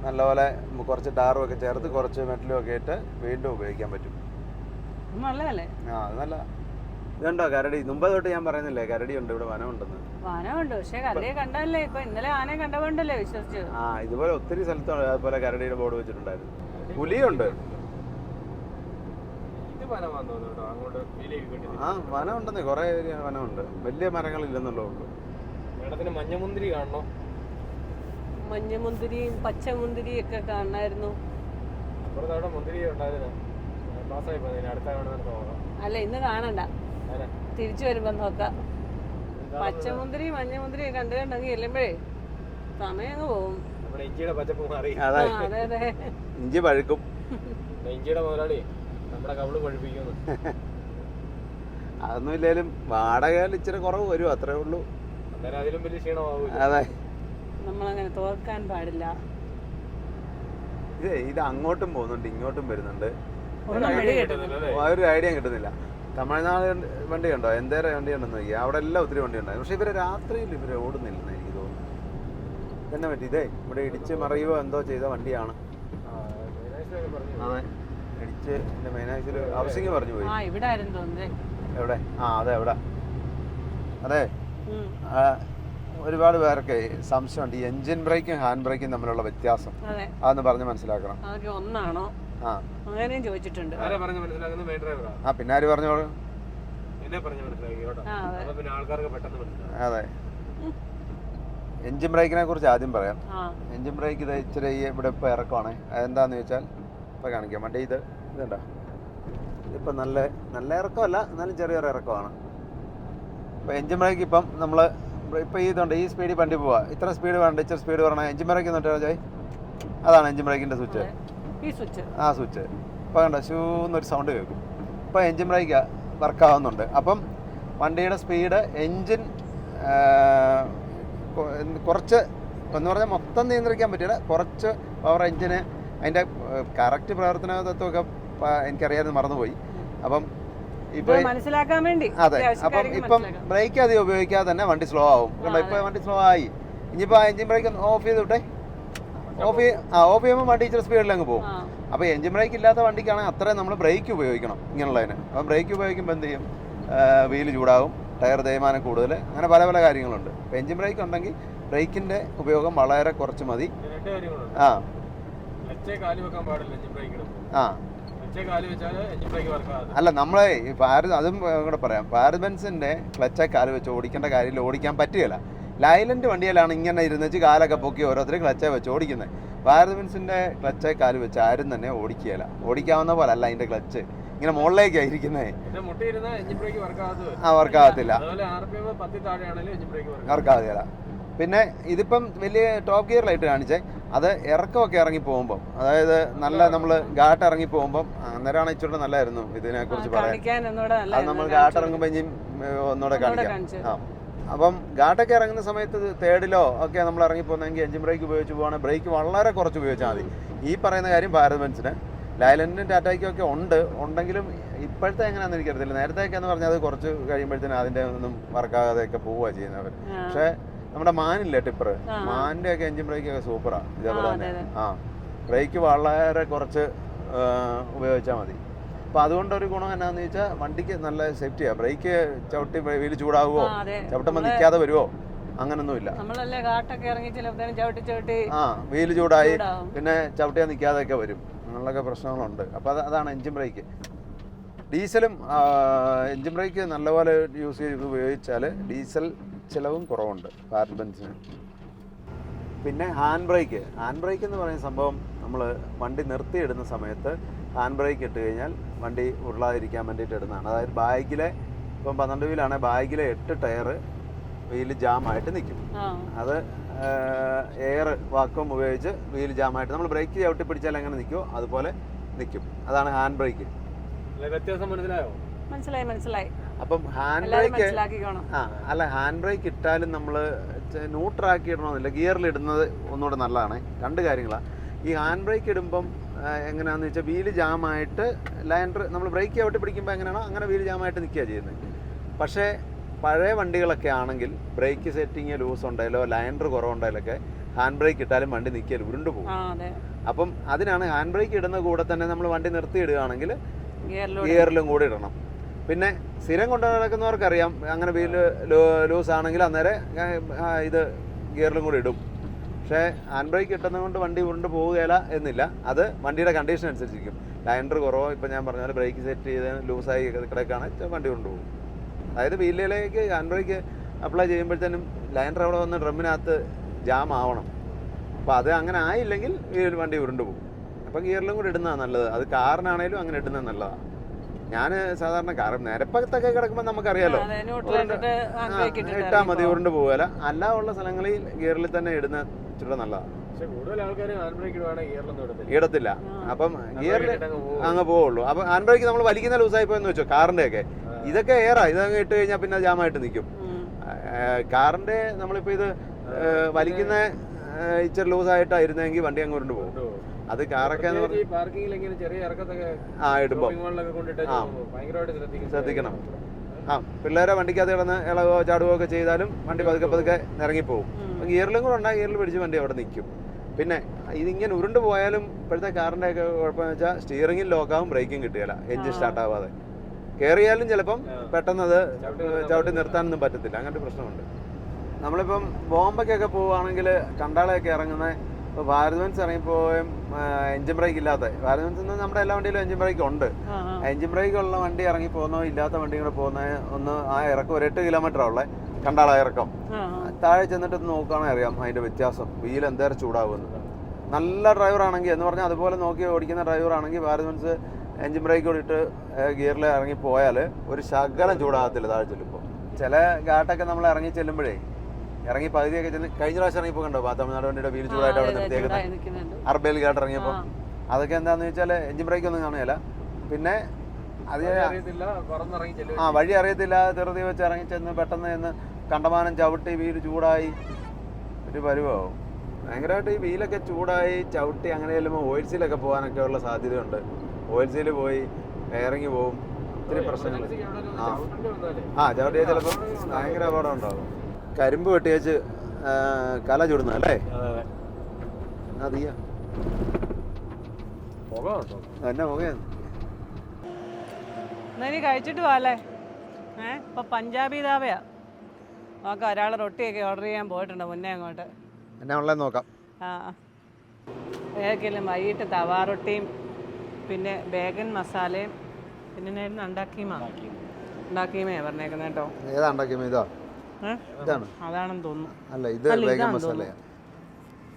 നല്ലപോലെ കുറച്ച് ടാറും ഒക്കെ ചേർത്ത് കുറച്ച് മെറ്റലും ഒക്കെ ഇട്ട് വീണ്ടും ഉപയോഗിക്കാൻ പറ്റും. നല്ലതല്ലേ? ആ അത് നല്ല. ഇതുണ്ടോ കരടി? മുമ്പ് തൊട്ട് ഞാൻ പറയുന്നില്ലേ കരടി ഉണ്ട്, ഇവിടെ വനമുണ്ടെന്ന്. വനമുണ്ട്, പക്ഷെ കരടിയെ കണ്ടല്ലേ. ഇപ്പൊ ഇന്നലെ ആനയെ കണ്ടപ്പോണ്ടല്ലേ വിശ്വസിച്ചു. ആ ഇതുപോലെ ഒത്തിരി സ്ഥലത്ത് അതുപോലെ കരടിയുടെ ബോർഡ് വെച്ചിട്ടുണ്ടായിരുന്നു. പുലിയുണ്ട്. ആ വനം ഉണ്ടെന്നേ, കുറെ വനമുണ്ട്. വലിയ മരങ്ങളില്ലെന്നുള്ളൂ. മഞ്ഞമുന്തിരി കാണണോ? മഞ്ഞമുന്തിരിയും പച്ചമുന്തിരിയും ഒക്കെ കാണായിരുന്നു. അല്ല ഇന്ന് കാണണ്ട, തിരിച്ചു വരുമ്പോ നോക്കാം. പച്ചമുന്തിരി മഞ്ഞമുന്തിരി കണ്ടു കണ്ടെങ്കിൽ ചെല്ലുമ്പോഴേ സമയം അങ്ങ് പോകും. അതെ അതെ, ഇഞ്ചി പഴുക്കും. ഇഞ്ചിയുടെ മുതലാളി നമ്മുടെ കവിള് പഴുപ്പിക്കുന്നു. അതൊന്നും ഇല്ലേലും വാടകയിൽ ഇച്ചിരി കുറവ് വരും, അത്രേ ഉള്ളൂ. അതിലും വലിയ ക്ഷീണമാവും. അതെ, നമ്മളങ്ങനെ തോൽക്കാൻ പാടില്ല. ഇത് അങ്ങോട്ടും പോകുന്നുണ്ട് ഇങ്ങോട്ടും വരുന്നുണ്ട്, ഒരു ഐഡിയ കിട്ടുന്നില്ല. തമിഴ്നാട് വണ്ടി ഉണ്ടോ? എന്തേരം വണ്ടി ഉണ്ടെന്ന് നോക്കി, അവിടെ എല്ലാം ഒത്തിരി വണ്ടി ഉണ്ടായിരുന്നു. പക്ഷെ ഇവര് രാത്രിയിൽ ഇവര് ഓടുന്നില്ലെന്ന് എനിക്ക് തോന്നുന്നു. തന്നെ പറ്റി ഇതേ ഇവിടെ ഇടിച്ച് മറിയുവോ എന്തോ ചെയ്ത വണ്ടിയാണ്. അതെ, ഇടിച്ച് എന്റെ മെയിനായിട്ട് ഹൗസിംഗ് പറഞ്ഞു പോയി. എവിടെ? ആ അതെ എവിടെ? അതെ, ഒരുപാട് പേർക്ക് സംശയമുണ്ട് ഈ എൻജിൻ ബ്രേക്കും ഹാൻഡ് ബ്രേക്കും തമ്മിലുള്ള വ്യത്യാസം. അതൊന്ന് പറഞ്ഞ് മനസ്സിലാക്കണം. ഒന്നാണോ? ആ അങ്ങനെയും ചോദിച്ചിട്ടുണ്ട്. ആ പിന്നെ ആര് പറഞ്ഞോളൂ? അതെ, എൻജിൻ ബ്രേക്കിനെ കുറിച്ച് ആദ്യം പറയാം. എൻജിൻ ബ്രേക്ക് ഇത് ഇച്ചിരി ഇവിടെ ഇപ്പോൾ ഇറക്കമാണ്. അതെന്താന്ന് ചോദിച്ചാൽ ഇപ്പം കാണിക്കാം. വണ്ടി ഇതുണ്ടോ, ഇപ്പം നല്ല ഇറക്കമല്ല, എന്നാലും ചെറിയൊരു ഇറക്കമാണ്. ഇപ്പോൾ എൻജിൻ ബ്രേക്ക് ഇപ്പം നമ്മൾ ഇപ്പോൾ ഇതുണ്ട്, ഈ സ്പീഡിൽ വണ്ടി പോവാ, ഇത്ര സ്പീഡ് വേണ്ട, ഇച്ചിരി സ്പീഡ് പറഞ്ഞാൽ എൻജിൻ ബ്രേക്ക് എന്നിട്ട് ജോയ് അതാണ് എൻജിൻ ബ്രേക്കിൻ്റെ സ്വിച്ച്. ആ സ്വിച്ച് ഇപ്പോൾ കണ്ടോ, ഷൂന്നൊരു സൗണ്ട് കേൾക്കും. ഇപ്പോൾ എൻജിൻ ബ്രേക്ക് വർക്കാവുന്നുണ്ട്. അപ്പം വണ്ടിയുടെ സ്പീഡ് എൻജിൻ കുറച്ച് എന്ന് പറഞ്ഞാൽ മൊത്തം നിയന്ത്രിക്കാൻ പറ്റില്ല, കുറച്ച് പവർ എൻജിന് അതിൻ്റെ കറക്റ്റ് പ്രവർത്തന തത്വമൊക്കെ എനിക്കറിയാതെ മറന്നുപോയി. അപ്പം ഇപ്പൊ മനസ്സിലാക്കാൻ വേണ്ടി അതെ, അപ്പം ഇപ്പം ബ്രേക്ക് അധികം ഉപയോഗിക്കാതെ തന്നെ വണ്ടി സ്ലോ ആവും. കണ്ടോ ഇപ്പൊ വണ്ടി സ്ലോ ആയി. ഇനിയിപ്പോൾ എൻജിൻ ബ്രേക്ക് ഓഫ് ചെയ്ത് വിട്ടെ, ഓഫ് ചെയ്യുമ്പോൾ വണ്ടി ഇച്ചിരി സ്പീഡിൽ അങ്ങ് പോകും. അപ്പോൾ എൻജിൻ ബ്രേക്ക് ഇല്ലാത്ത വണ്ടിക്കാണെങ്കിൽ അത്രയും നമ്മൾ ബ്രേക്ക് ഉപയോഗിക്കണം ഇങ്ങനെയുള്ളതിന്. അപ്പം ബ്രേക്ക് ഉപയോഗിക്കുമ്പോൾ എന്ത് ചെയ്യും, വീല് ചൂടാവും, ടയർ തേയ്മാനം കൂടുതൽ, അങ്ങനെ പല പല കാര്യങ്ങളുണ്ട്. അപ്പോൾ എൻജിൻ ബ്രേക്ക് ഉണ്ടെങ്കിൽ ബ്രേക്കിൻ്റെ ഉപയോഗം വളരെ കുറച്ച് മതി. ആ ആ അല്ല നമ്മളെ അതും കൂടെ പറയാം, ഭാരത് ബെൻസിന്റെ ക്ലച്ചെ കാല് വെച്ച് ഓടിക്കേണ്ട കാര്യമില്ല, ഓടിക്കാൻ പറ്റുകയില്ല. ലൈലൻഡ് വണ്ടിയിലാണ് ഇങ്ങനെ ഇരുന്നിച്ച് കാലൊക്കെ പൊക്കി ഓരോരുത്തർ ക്ലച്ചെ വെച്ച് ഓടിക്കുന്നത്. ഭാരത് ബെൻസിന്റെ ക്ലച്ചെ കാല് വെച്ച് ആരും തന്നെ ഓടിക്കുകയില്ല. ഓടിക്കാവുന്ന പോലെ അല്ല അതിന്റെ ക്ലച്ച്, ഇങ്ങനെ മുകളിലേക്കാണ് ഇരിക്കുന്നത്. ആ വർക്കാകത്തില്ല, വർക്കാകത്തില്ല. പിന്നെ ഇതിപ്പം വലിയ ടോപ്പ് ഗിയറിലായിട്ട് കാണിച്ചേ, അത് ഇറക്കമൊക്കെ ഇറങ്ങി പോകുമ്പം, അതായത് നല്ല നമ്മൾ ഘാട്ട് ഇറങ്ങി പോകുമ്പം, അന്നേരമാണ് ഇച്ചിരി നല്ലായിരുന്നു ഇതിനെക്കുറിച്ച് പറയാൻ. അത് നമ്മൾ ഘാട്ട് ഇറങ്ങുമ്പോൾ ഇനി ഒന്നുകൂടെ കാണിക്കാം. ആ അപ്പം ഘാട്ടൊക്കെ ഇറങ്ങുന്ന സമയത്ത് തേർഡിലോ ഒക്കെ നമ്മൾ ഇറങ്ങി പോകുന്നെങ്കിൽ എൻജിൻ ബ്രേക്ക് ഉപയോഗിച്ച് പോവുകയാണെങ്കിൽ ബ്രേക്ക് വളരെ കുറച്ച് ഉപയോഗിച്ചാൽ മതി. ഈ പറയുന്ന കാര്യം ഭാരത് ബെൻസിന് ലൈലൻഡിനും ടാറ്റയ്ക്കും ഒക്കെ ഉണ്ടെങ്കിലും ഇപ്പോഴത്തെ എങ്ങനെയാണെന്ന് എനിക്കറിയത്തില്ല. നേരത്തെയൊക്കെ എന്ന് പറഞ്ഞാൽ അത് കുറച്ച് കഴിയുമ്പോഴത്തേനും അതിൻ്റെ ഒന്നും വർക്കാകാതെയൊക്കെ പോവുക ചെയ്യുന്നവർ. പക്ഷേ നമ്മുടെ മാനില്ലേ ടിപ്പർ, മാനിന്റെ ഒക്കെ എൻജിൻ ബ്രേക്ക് ഒക്കെ സൂപ്പറാണ്. ഇതേപോലെ തന്നെ ആ ബ്രേക്ക് വളരെ കുറച്ച് ഉപയോഗിച്ചാൽ മതി. അപ്പോൾ അതുകൊണ്ടൊരു ഗുണം എന്നാന്ന് ചോദിച്ചാൽ വണ്ടിക്ക് നല്ല സേഫ്റ്റിയാണ്. ബ്രേക്ക് ചവിട്ടി വീല് ചൂടാവുമോ, ചവിട്ടുമ്പോൾ നിൽക്കാതെ വരുമോ, അങ്ങനൊന്നുമില്ല. നമ്മളല്ലേ കാട്ടൊക്കെ ഇറങ്ങി ചിലപ്പോഴത്തേനും ചവിട്ടി വീല് ചൂടായി പിന്നെ ചവിട്ടിയാൽ നിൽക്കാതെയൊക്കെ വരും, അങ്ങനെയൊക്കെ പ്രശ്നങ്ങളുണ്ട്. അപ്പോൾ അതാണ് എൻജിൻ ബ്രേക്ക്. ഡീസലും എൻജിൻ ബ്രേക്ക് നല്ലപോലെ യൂസ് ചെയ്ത് ഉപയോഗിച്ചാൽ ഡീസൽ ചിലവും കുറവുണ്ട് ഭാരത് ബെൻസിന്. പിന്നെ ഹാൻഡ് ബ്രേക്ക് എന്ന് പറയുന്ന സംഭവം നമ്മൾ വണ്ടി നിർത്തിയിടുന്ന സമയത്ത് ഹാൻഡ് ബ്രേക്ക് ഇട്ട് കഴിഞ്ഞാൽ വണ്ടി ഉരുളാതിരിക്കാൻ വേണ്ടിയിട്ട് ഇടുന്നതാണ്. അതായത് ബാഗിലെ ഇപ്പം 12 വീലാണെങ്കിൽ ബാഗിലെ 8 ടയർ വീല് ജാമായിട്ട് നിൽക്കും. അത് എയർ വാക്വം ഉപയോഗിച്ച് വീല് ജാമായിട്ട് നമ്മൾ ബ്രേക്ക് ചവിട്ടി പിടിച്ചാൽ എങ്ങനെ നിൽക്കുമോ അതുപോലെ നിൽക്കും. അതാണ് ഹാൻഡ് ബ്രേക്ക്. വ്യത്യാസം മനസ്സിലായോ? മനസ്സിലായി. അപ്പം ഹാൻഡ് ബ്രേക്ക് ഹാൻഡ് ബ്രേക്ക് ഇട്ടാലും നമ്മൾ ന്യൂട്രാക്കി ഇടണമെന്നില്ല, ഗിയറിൽ ഇടുന്നത് ഒന്നുകൂടെ നല്ലതാണ്. 2 കാര്യങ്ങളാണ്. ഈ ഹാൻഡ് ബ്രേക്ക് ഇടുമ്പം എങ്ങനെയാണെന്ന് വെച്ചാൽ വീല് ജാമായിട്ട് ലൈൻഡർ നമ്മൾ ബ്രേക്ക് ചവിട്ടി പിടിക്കുമ്പോൾ എങ്ങനെയാണോ അങ്ങനെ വീല് ജാമായിട്ട് നിൽക്കുക ചെയ്യുന്നത്. പക്ഷേ പഴയ വണ്ടികളൊക്കെ ആണെങ്കിൽ ബ്രേക്ക് സെറ്റിങ് ലൂസ് ഉണ്ടായാലോ ലൈൻഡർ കുറവുണ്ടായാലൊക്കെ ഹാൻഡ് ബ്രേക്ക് ഇട്ടാലും വണ്ടി നിൽക്കിയാൽ ഉരുണ്ടു പോകും. അപ്പം അതിനാണ് ഹാൻഡ് ബ്രേക്ക് ഇടുന്ന കൂടെ തന്നെ നമ്മൾ വണ്ടി നിർത്തി ഇടുകയാണെങ്കിൽ ഗിയറിലും കൂടി ഇടണം. പിന്നെ സ്ഥിരം കൊണ്ടു നടക്കുന്നവർക്കറിയാം അങ്ങനെ വീല് ലൂസ് ആണെങ്കിൽ അന്നേരം ഇത് ഗിയറിലും കൂടി ഇടും. പക്ഷേ ഹാൻഡ് ബ്രേക്ക് ഇട്ടുന്നത് കൊണ്ട് വണ്ടി ഉരുണ്ട് പോവുകയില്ല എന്നില്ല. അത് വണ്ടിയുടെ കണ്ടീഷൻ അനുസരിച്ചിരിക്കും. ലൈൻഡർ കുറവോ ഇപ്പം ഞാൻ പറഞ്ഞ പോലെ ബ്രേക്ക് സെറ്റ് ചെയ്ത് ലൂസായി കിടക്കുകയാണെങ്കിൽ വണ്ടി കൊണ്ടുപോകും. അതായത് വീലിലേക്ക് ഹാൻഡ് ബ്രേക്ക് അപ്ലൈ ചെയ്യുമ്പോഴത്തേനും ലൈൻഡർ അവിടെ വന്ന് ഡ്രമ്മിനകത്ത് ജാം ആവണം. അപ്പോൾ അത് അങ്ങനെ ആയില്ലെങ്കിൽ വണ്ടി ഉരുണ്ട് പോകും. അപ്പം ഗിയറിലും കൂടി ഇടുന്നതാണ് നല്ലത്. അത് കാറിനാണേലും അങ്ങനെ ഇടുന്നത് നല്ലതാണ്. ഞാൻ സാധാരണ കാർ നിരപ്പത്തൊക്കെ കിടക്കുമ്പോൾ നമുക്കറിയാലോ ഇട്ടാൽ മതി, ഉരുണ്ട് പോവുകയില്ല. അല്ല ഉള്ള സ്ഥലങ്ങളിൽ ഗിയറിൽ തന്നെ ഇടുന്ന ഇച്ചിരി നല്ലതാണ്. ഇടത്തില്ല. അപ്പം ഗിയറിൽ അങ്ങ് പോവുള്ളൂ. അപ്പം ഹാൻഡ് ബ്രേക്ക് നമ്മൾ വലിക്കുന്ന ലൂസായി പോയെന്ന് വെച്ചോ കാറിൻ്റെ ഒക്കെ, ഇതൊക്കെ എയറാ, ഇതങ്ങ് ഇട്ട് കഴിഞ്ഞാൽ പിന്നെ ജാമായിട്ട് നിൽക്കും. കാറിൻ്റെ നമ്മളിപ്പോൾ ഇത് വലിക്കുന്ന ഇച്ചിരി ലൂസായിട്ടായിരുന്നെങ്കിൽ വണ്ടി അങ്ങ് ഉരുണ്ട് പോകും. അത് കാറൊക്കെ ഇടുമ്പോ ശ്രദ്ധിക്കണം. പിള്ളേരെ വണ്ടിക്കകത്ത് കിടന്ന് ഇളവോ ചാടുകയോ ഒക്കെ ചെയ്താലും വണ്ടി പതുക്കെ ഇറങ്ങിപ്പോവും. ഗിയറിലും കൂടെ ഉണ്ടാകും, ഗിയറിൽ പിടിച്ച് വണ്ടി അവിടെ നിൽക്കും. പിന്നെ ഇതിങ്ങനെ ഉരുണ്ട് പോയാലും ഇപ്പോഴത്തെ കാറിൻ്റെ ഒക്കെ കുഴപ്പമെന്ന് വെച്ചാൽ സ്റ്റിയറിംഗിൽ ലോക്കാവും, ബ്രേക്കും കിട്ടുകയില്ല, എഞ്ചിൻ സ്റ്റാർട്ടാവാതെ. കയറിയാലും ചിലപ്പം പെട്ടെന്ന് അത് ചവിട്ടി നിർത്താനൊന്നും പറ്റത്തില്ല. അങ്ങനത്തെ പ്രശ്നമുണ്ട്. നമ്മളിപ്പം ബോംബെക്കൊക്കെ പോവുകയാണെങ്കിൽ കണ്ടാളയൊക്കെ ഇറങ്ങുന്ന ഇപ്പോൾ ഭാരത് ബെൻസ് ഇറങ്ങിപ്പോയും എഞ്ചിൻ ബ്രേക്ക് ഇല്ലാത്ത ഭാരത് ബെൻസ് നമ്മുടെ എല്ലാ വണ്ടിയിലും എഞ്ചിൻ ബ്രേക്ക് ഉണ്ട്. എഞ്ചിൻ ബ്രേക്ക് ഉള്ള വണ്ടി ഇറങ്ങി പോകുന്നോ ഇല്ലാത്ത വണ്ടി കൂടെ പോകുന്ന ഒന്ന് ആ ഇറക്കം ഒരു 8 കിലോമീറ്റർ ഉള്ളത് കണ്ടാള ഇറക്കം. താഴെ ചെന്നിട്ട് നോക്കുകയാണെങ്കിൽ അറിയാം അതിൻ്റെ വ്യത്യാസം. വീൽ എന്തേരം ചൂടാവുന്നത്. നല്ല ഡ്രൈവറാണെങ്കിൽ എന്ന് പറഞ്ഞാൽ അതുപോലെ നോക്കി ഓടിക്കുന്ന ഡ്രൈവറാണെങ്കിൽ ഭാരത് ബെൻസ് എഞ്ചിൻ ബ്രേക്ക് കൂടിയിട്ട് ഗിയറിൽ ഇറങ്ങി പോയാൽ ഒരു ശകലം ചൂടാകത്തില്ല താഴെ ചെല്ലുമ്പോൾ. ചില ഘാട്ടൊക്കെ നമ്മൾ ഇറങ്ങി ചെല്ലുമ്പോഴേ ഇറങ്ങി പകുതിയൊക്കെ ചെന്ന് കഴിഞ്ഞ പ്രാവശ്യം ഇറങ്ങിപ്പോ കണ്ടോ തമിഴ്നാട് വണ്ടിയുടെ വീൽ ചൂടായിട്ട് അവിടെ നിർത്തിയേക്കുന്നത് അർബേൽ ഘാട്ട് ഇറങ്ങിയപ്പോൾ. അതൊക്കെ എന്താണെന്ന് വെച്ചാൽ എഞ്ചിൻ ബ്രേക്ക് ഒന്നും കാണുകയില്ല. പിന്നെ അത് വഴി അറിയത്തില്ല, ധൃതി വെച്ച് ഇറങ്ങി ചെന്ന് പെട്ടെന്ന് ചെന്ന് കണ്ടമാനം ചവിട്ടി വീൽ ചൂടായി ഒരു പരുവാവും. ഭയങ്കരമായിട്ട് ഈ വീലൊക്കെ ചൂടായി ചവിട്ടി അങ്ങനെ ചെല്ലുമ്പോൾ ഓയിൽ സീലൊക്കെ പോകാനൊക്കെ ഉള്ള സാധ്യതയുണ്ട്. ഓയിൽ സീല് പോയി ഇറങ്ങി പോവും, ഒത്തിരി പ്രശ്നങ്ങൾ. ചവിട്ടിയാൽ ചിലപ്പോൾ ഭയങ്കര അപകടം ഉണ്ടാകും. കരിമ്പ് വെട്ടിയേച്ച് കല ചുടുന്ന അല്ലേ? അതിയാ എന്നാ പുകയാണ്. എന്നാ ഇനി കഴിച്ചിട്ട് പോവാല്ലേ? ഇപ്പൊ പഞ്ചാബി ധാബയാ. നോക്കാം, ഒരാൾ റൊട്ടിയൊക്കെ ഓർഡർ ചെയ്യാൻ പോയിട്ടുണ്ട് മുന്നേ അങ്ങോട്ട്. എന്നാ ഉള്ളത് നോക്കാം. ഏതൊക്കെയല്ലേ വൈകിട്ട് തവാ റൊട്ടിയും പിന്നെ ബേഗൻ മസാലയും പിന്നെ ഉണ്ടാക്കിയുമേ പറഞ്ഞേക്കുന്നത് കേട്ടോ. ഏതാ ഉണ്ടാക്കിയമേ? ഇതാ ഇതാണ് അതാണെന്ന് തോന്നുന്നു. അല്ല ഇത് ബേഗൻ മസാലയാ.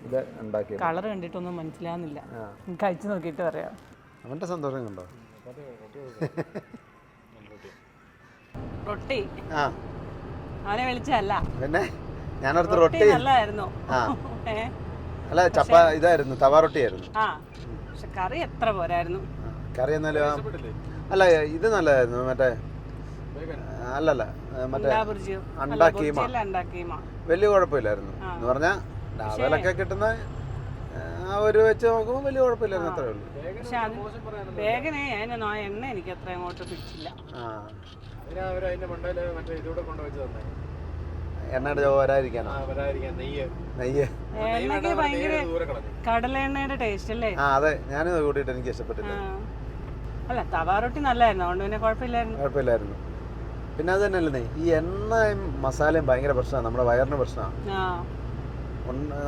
ഇത് ഉണ്ടാക്കിയ കളർ കണ്ടിട്ടൊന്നും മനസ്സിലാവുന്നില്ല. കഴിച്ചു നോക്കിയിട്ട് പറയാം. അവന്റെ സന്തോഷം കണ്ടോ? റൊട്ടി അവനെ വിളിച്ചല്ല, പിന്നെ ഞാനടുത്ത് റൊട്ടി നല്ലതായിരുന്നു. അല്ല ചപ്പ ഇതായിരുന്നു, തവാ റൊട്ടിയായിരുന്നു. പക്ഷെ കറി എത്ര പോരായിരുന്നു. കറി എന്നാലും അല്ല ഇത് നല്ലതായിരുന്നു. മറ്റേ അല്ലല്ല മറ്റേ അണ്ടാ കീമ വലിയ കുഴപ്പമില്ലായിരുന്നു. എന്ന് പറഞ്ഞാൽ ഡാബയിലൊക്കെ കിട്ടുന്ന ആ ഒരു വെച്ച് നോക്കുമ്പോൾ വലിയ കുഴപ്പമില്ലായിരുന്നു, അത്രേ ഉള്ളൂ. പക്ഷെ വേഗനെ എണ്ണ എനിക്ക് അത്ര അങ്ങോട്ട് പിടിച്ചില്ല. എണ്ണയുടെ ചോ വരാതിരിക്കാനോ? നെയ്യ് ഭയങ്കര കടല എണ്ണയുടെ ടേസ്റ്റ് അല്ലേ? അതെ, ഞാനിത് കൂട്ടിയിട്ട് എനിക്ക് ഇഷ്ടപ്പെട്ടില്ല. അല്ല തവാ റൊട്ടി നല്ലായിരുന്നു, അതുകൊണ്ട് പിന്നെ കുഴപ്പമില്ലായിരുന്നു. പിന്നെ അത് തന്നെയല്ലേ ഈ എണ്ണയും മസാലയും ഭയങ്കര പ്രശ്നമാണ്, നമ്മുടെ വയറിന് പ്രശ്നമാണ്.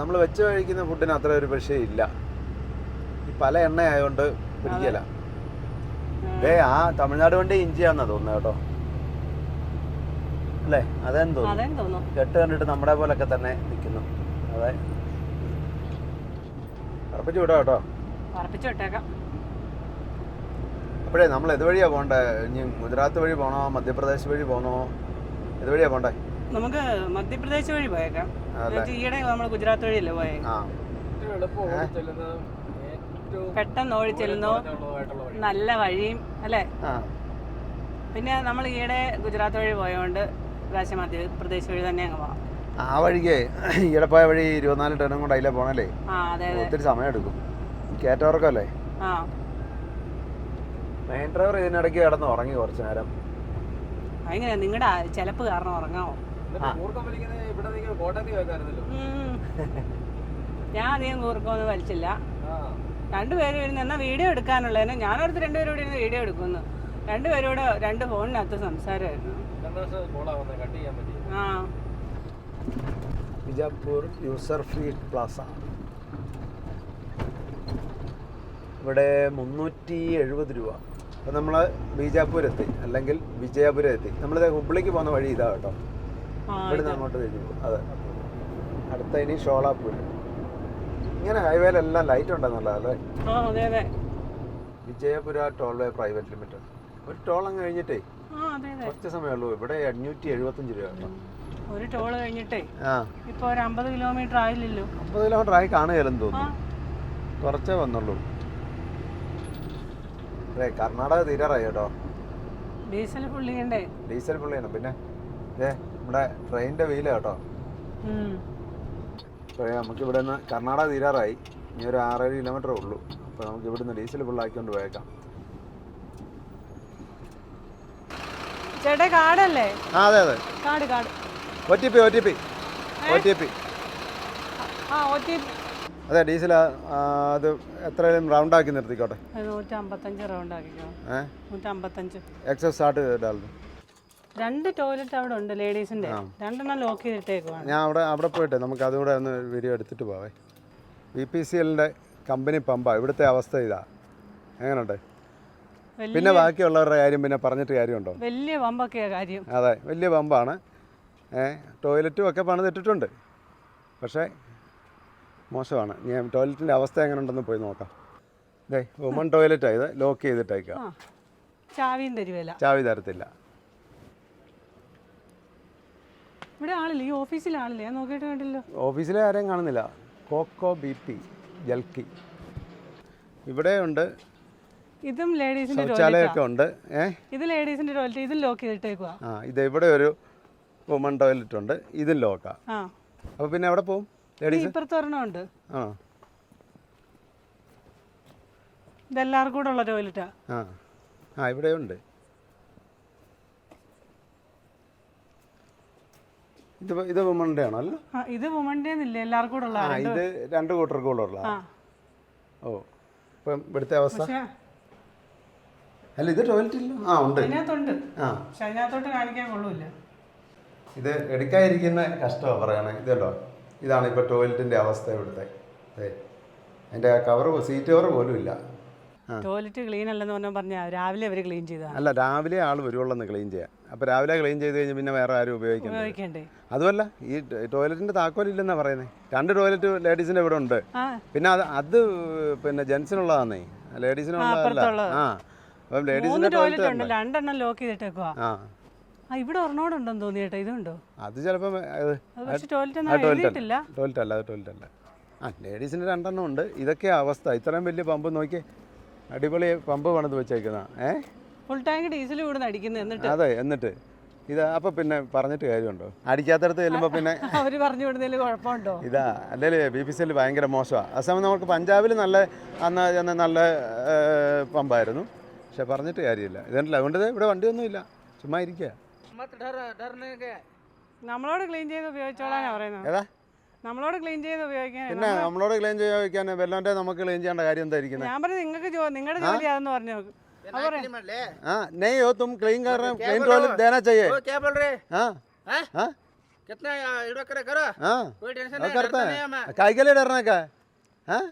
നമ്മൾ വെച്ച് കഴിക്കുന്ന ഫുഡിന് അത്ര ഒരു വിഷയമില്ല. ഈ പല എണ്ണ ആയതുകൊണ്ട് പിടിക്കല. ആ തമിഴ്നാട് വണ്ടി ഇഞ്ചിയാന്നാ തോന്നുന്നത് കേട്ടോ, അല്ലേ? അതെന്ന് തോന്നുന്നു. കെട്ട് കണ്ടിട്ട് നമ്മുടെ പോലൊക്കെ തന്നെ നിൽക്കുന്നു. അതെ, ഉറപ്പിച്ചു വിട്ടോ കേട്ടോ. അപ്പോഴേ നമ്മൾ ഇതുവഴിയാ പോണ്ടേ? ഇനി ഗുജറാത്ത് വഴി പോണോ, മധ്യപ്രദേശ് വഴി പോണോ, ഇതുവഴിയാ പോണ്ടേ? നമുക്ക് മധ്യപ്രദേശ് വഴി പോയേക്കാം. ഈയിടെ നമ്മൾ ഗുജറാത്ത് വഴിയല്ലേ പോയേ. പെട്ടെന്ന് ഓടി ചെല്ലുന്നു, നല്ല വഴിയും അല്ലേ. പിന്നെ നമ്മൾ ഈയിടെ ഗുജറാത്ത് വഴി പോയതുകൊണ്ട് പ്രാവശ്യം മധ്യപ്രദേശ് വഴി തന്നെ അങ്ങ് പോവാം. ആ വഴിക്ക് ഈയിടെ പോയ വഴി 24 ടണ്ണും കൊണ്ട് അതിലെ പോണല്ലേ, ഒത്തിരി സമയം എടുക്കും. കയറ്റവർക്കല്ലേ. മെയിൻ ഡ്രൈവർ ഇതിനിടയ്ക്ക് കിടന്ന് ഉറങ്ങി കുറച്ചു നേരം. അങ്ങനെ നിങ്ങളുടെ ചെലപ്പ് കാരണം ഉറങ്ങാമോ? ഞാൻ അധികം കൂർക്കൊന്നും വലിച്ചില്ല. രണ്ടുപേരും ഇരുന്ന് എന്നാ വീഡിയോ എടുക്കാനുള്ളതിന് ഞാനടുത്ത് 2 പേരോട് ഇരുന്ന് വീഡിയോ എടുക്കുന്നു. 2 പേരോട് 2 ഫോണിനകത്ത് സംസാരമായിരുന്നു. Bijapur user free plaza. ഇവിടെ 370 രൂപ. അപ്പം നമ്മൾ ബീജാപ്പൂരെത്തി, അല്ലെങ്കിൽ വിജയപുരം എത്തി. നമ്മളിത് ഹുബ്ലിക്ക് പോകുന്ന വഴി ഇതാ കേട്ടോ, ഇവിടുന്ന് അങ്ങോട്ട് തിരിഞ്ഞു. അതെ, അടുത്ത ഇനി ഷോളാപ്പൂർ. ഇങ്ങനെ ഹൈവേയിലെല്ലാം ലൈറ്റ് ഉണ്ടെന്നുള്ളതല്ലേ. Vijayapura tollway private limited. ഒരു ടോൾ അങ്ങ് കഴിഞ്ഞിട്ടേ കുറച്ച് സമയമുള്ളൂ. ഇവിടെ 575 രൂപ കേട്ടോ ഒരു ടോൾ കഴിഞ്ഞിട്ടേ. ഇപ്പൊ ഒരു 50 കിലോമീറ്റർ ആയില്ലല്ലോ. 50 കിലോമീറ്റർ ആയി കാണുകയല്ലെന്ന് തോന്നുന്നു, കുറച്ചേ വന്നുള്ളൂ. കർണാടക തീരാറായി കേട്ടോ. ഡീസൽ ഫുൾ ചെയ്യണ്ടേ? ഡീസൽ ഫുൾ ചെയ്യണം. പിന്നെ നമ്മുടെ ട്രെയിനിന്റെ വീല് കേട്ടോ. നമുക്ക് ഇവിടെ നിന്ന് കർണാടക തീരാറായി, ഇനി ഒരു 6-7 കിലോമീറ്റർ ഉള്ളൂ. അപ്പോൾ നമുക്ക് ഇവിടുന്ന് ഡീസൽ ഫുള്ളാക്കിക്കൊണ്ട് പോയേക്കാം. ചേട്ടാ കാർഡല്ലേ? അതെ അതെ, കാർഡ്. OTP. അതെ, ഡീസൽ അത് എത്രയും റൗണ്ട് ആക്കി നിർത്തിക്കോട്ടെ. 155 റൗണ്ട് ആക്കിക്കോ. 155. എക്സസ് സ്റ്റാർട്ട് ചെയ്തിട്ടായിരുന്നു. 2 ടോയ്ലറ്റ് അവിടെ ഉണ്ട് ലേഡീസിന്റെ, 2 ലോക്ക് ചെയ്തിട്ടേക്കുവാണ്. ഞാൻ അവിടെ പോയിട്ട് നമുക്ക് അതുകൂടെ ഒന്ന് വീഡിയോ എടുത്തിട്ട് പോവേ. VPCLന്റെ കമ്പനി പമ്പാ. ഇവിടുത്തെ അവസ്ഥ ഇതാ. എങ്ങനെയുണ്ട്? പിന്നെ ബാക്കിയുള്ളവരുടെ കാര്യം പിന്നെ പറഞ്ഞിട്ട് കാര്യമുണ്ടോ? വലിയ പമ്പൊക്കെയാ കാര്യം. അതെ, വലിയ പമ്പാണ്. ടോയ്ലറ്റും ഒക്കെ പണിതിട്ടിട്ടുണ്ട്, പക്ഷേ മോശമാണ്. ഞാൻ ടോയ്ലറ്റിൻ്റെ അവസ്ഥ എങ്ങനെ ഉണ്ടെന്ന് പോയി നോക്കാം. വുമൺ ടോയ്ലറ്റാണ് ഇത്, ലോക്ക് ചെയ്തിട്ടേക്കാം. ചാവിയും തരുവല്ല. ചാവി തരത്തില്ല. ഇവിടെ ആളില്ല, ഈ ഓഫീസിൽ ആളില്ല. ഞാൻ നോക്കിയിട്ട് കണ്ടില്ലോ. ഓഫീസിലെ ആരെയും കാണുന്നില്ല. കോക്കോ BP ജൽക്കി ഇവിടെ ഉണ്ട്. ഇതും ലേഡീസിന്റെ ശൗചാലയമൊക്കെ ഉണ്ട്. ഇത് ലേഡീസിന്റെ ടോയ്ലറ്റ്, ഇത് ലോക്ക് ചെയ്തിട്ടേക്കുവാ. ഇത് ഇവിടെ ഒരു വുമൺ ടോയ്ലറ്റ് ഉണ്ട്, ഇതും ലോക്കാ. അപ്പോൾ പിന്നെ എവിടെ പോകും? ഇപ്പുറത്തൊരെണ്ണമുണ്ട്. ഇതെല്ലാവർക്കും കൂടെ ഉള്ള ടോയ്ലറ്റാ. ഇവിടെ ഉണ്ട്. ഇത് വുമണിന്റെ ആണോ? അല്ല, ഇത് വുമണിന്റെ എല്ലാവർക്കും കൂടെ ഉള്ള. ഇത് 2 കൂട്ടർക്കും കൂടെ ഉള്ള. ഓ, ഇപ്പം ഇവിടുത്തെ അവസ്ഥ അല്ല, ഇത് ടോയ്ലറ്റ് ഇല്ല. ഉണ്ട്, പക്ഷെ അതിനകത്തോട്ട് കാണിക്കാൻ കൊള്ളൂല്ല. ഇത് എടുക്കാതിരിക്കുന്ന കഷ്ടമാണ് പറയണേ. ഇതല്ലോ, ഇതാണ് ഇപ്പോൾ ടോയ്ലറ്റിൻ്റെ അവസ്ഥ ഇവിടുത്തെ. അതിൻ്റെ കവർ, സീറ്റ് കവർ പോലും ഇല്ല. ടോയ്ലറ്റ് ക്ലീൻ അല്ലെന്ന് പറഞ്ഞാൽ രാവിലെ അവർ ക്ലീൻ ചെയ്താൽ അല്ല, രാവിലെ ആൾ വരുവുള്ളെന്ന് ക്ലീൻ ചെയ്യാൻ. അപ്പോൾ രാവിലെ ക്ലീൻ ചെയ്ത് കഴിഞ്ഞാൽ പിന്നെ വേറെ ആരും ഉപയോഗിക്കണ്ടേ? അതുമല്ല, ഈ ടോയ്ലറ്റിൻ്റെ താക്കോലില്ലെന്നാണ് പറയുന്നത്. 2 ടോയ്ലറ്റ് ലേഡീസിൻ്റെ ഇവിടെ ഉണ്ട്. പിന്നെ അത് പിന്നെ ജെൻസിനുള്ളതാന്നേ, ലേഡീസിനുള്ളതല്ല. അപ്പം ലേഡീസിൻ്റെ ടോയ്ലറ്റ് 2 ലോക്ക് ചെയ്തിട്ടേക്കുവാ. ഇവിടെ ഒരെണ്ണോടുണ്ടെന്ന് തോന്നി കേട്ടോ. ഇതുണ്ടോ? അത് ചിലപ്പോൾ ടോയ്ലറ്റ് അല്ല, അത് ടോയ്ലറ്റ് അല്ല. ലേഡീസിൻ്റെ 2 ഉണ്ട്. ഇതൊക്കെ അവസ്ഥ. ഇത്രയും വലിയ പമ്പ് നോക്കി, അടിപൊളി പമ്പ് പണിത് വെച്ചേക്കുന്ന. ഫുൾ ടാങ്ക് ഡീസൽ ഇവിടുന്ന് അടിക്കുന്നത്. എന്നിട്ട് അതെ, എന്നിട്ട് ഇത് അപ്പം പിന്നെ പറഞ്ഞിട്ട് കാര്യമുണ്ടോ? അടിക്കാത്തടത്ത് ചെല്ലുമ്പോൾ പിന്നെ അവർ പറഞ്ഞു വിടുന്നതിൽ കുഴപ്പമുണ്ടോ? ഇതാ അല്ലെങ്കിൽ BPCL ഭയങ്കര മോശമാണ്. ആ സമയം നമുക്ക് പഞ്ചാബിൽ നല്ല പമ്പായിരുന്നു, പക്ഷെ പറഞ്ഞിട്ട് കാര്യമില്ല. ഇതല്ല, അതുകൊണ്ട് ഇവിടെ വണ്ടിയൊന്നുമില്ല, ചുമ്മാ ഇരിക്കുക. നമ്മളോട് ക്ലീൻ ചെയ്ത് ഉപയോഗിച്ചോളാനാ പറയുന്നത്. ഏതാ? നമ്മളോട് ക്ലീൻ ചെയ്ത് ഉപയോഗിക്കാൻ. പിന്നെ നമ്മളോട് ക്ലീൻ ചെയ്യാൻ വെക്കാൻ വെല്ലോന്റെ നമുക്ക് ക്ലീൻ ചെയ്യേണ്ട കാര്യം എന്തായിരിക്കും? ഞാൻ പറഞ്ഞു നിങ്ങൾക്ക് നിങ്ങളുടെ ജോലി അതെന്ന് പറഞ്ഞു. हाँ नहीं हो तुम क्लीन कर रहे हो, क्लीन टॉयलेट देना चाहिए। क्या बोल रहे हाँ हाँ कितना इधर करे करो हाँ कोई टेंशन वो नहीं करता डरता नहीं है, हमें काय के लिए डरना का है? हाँ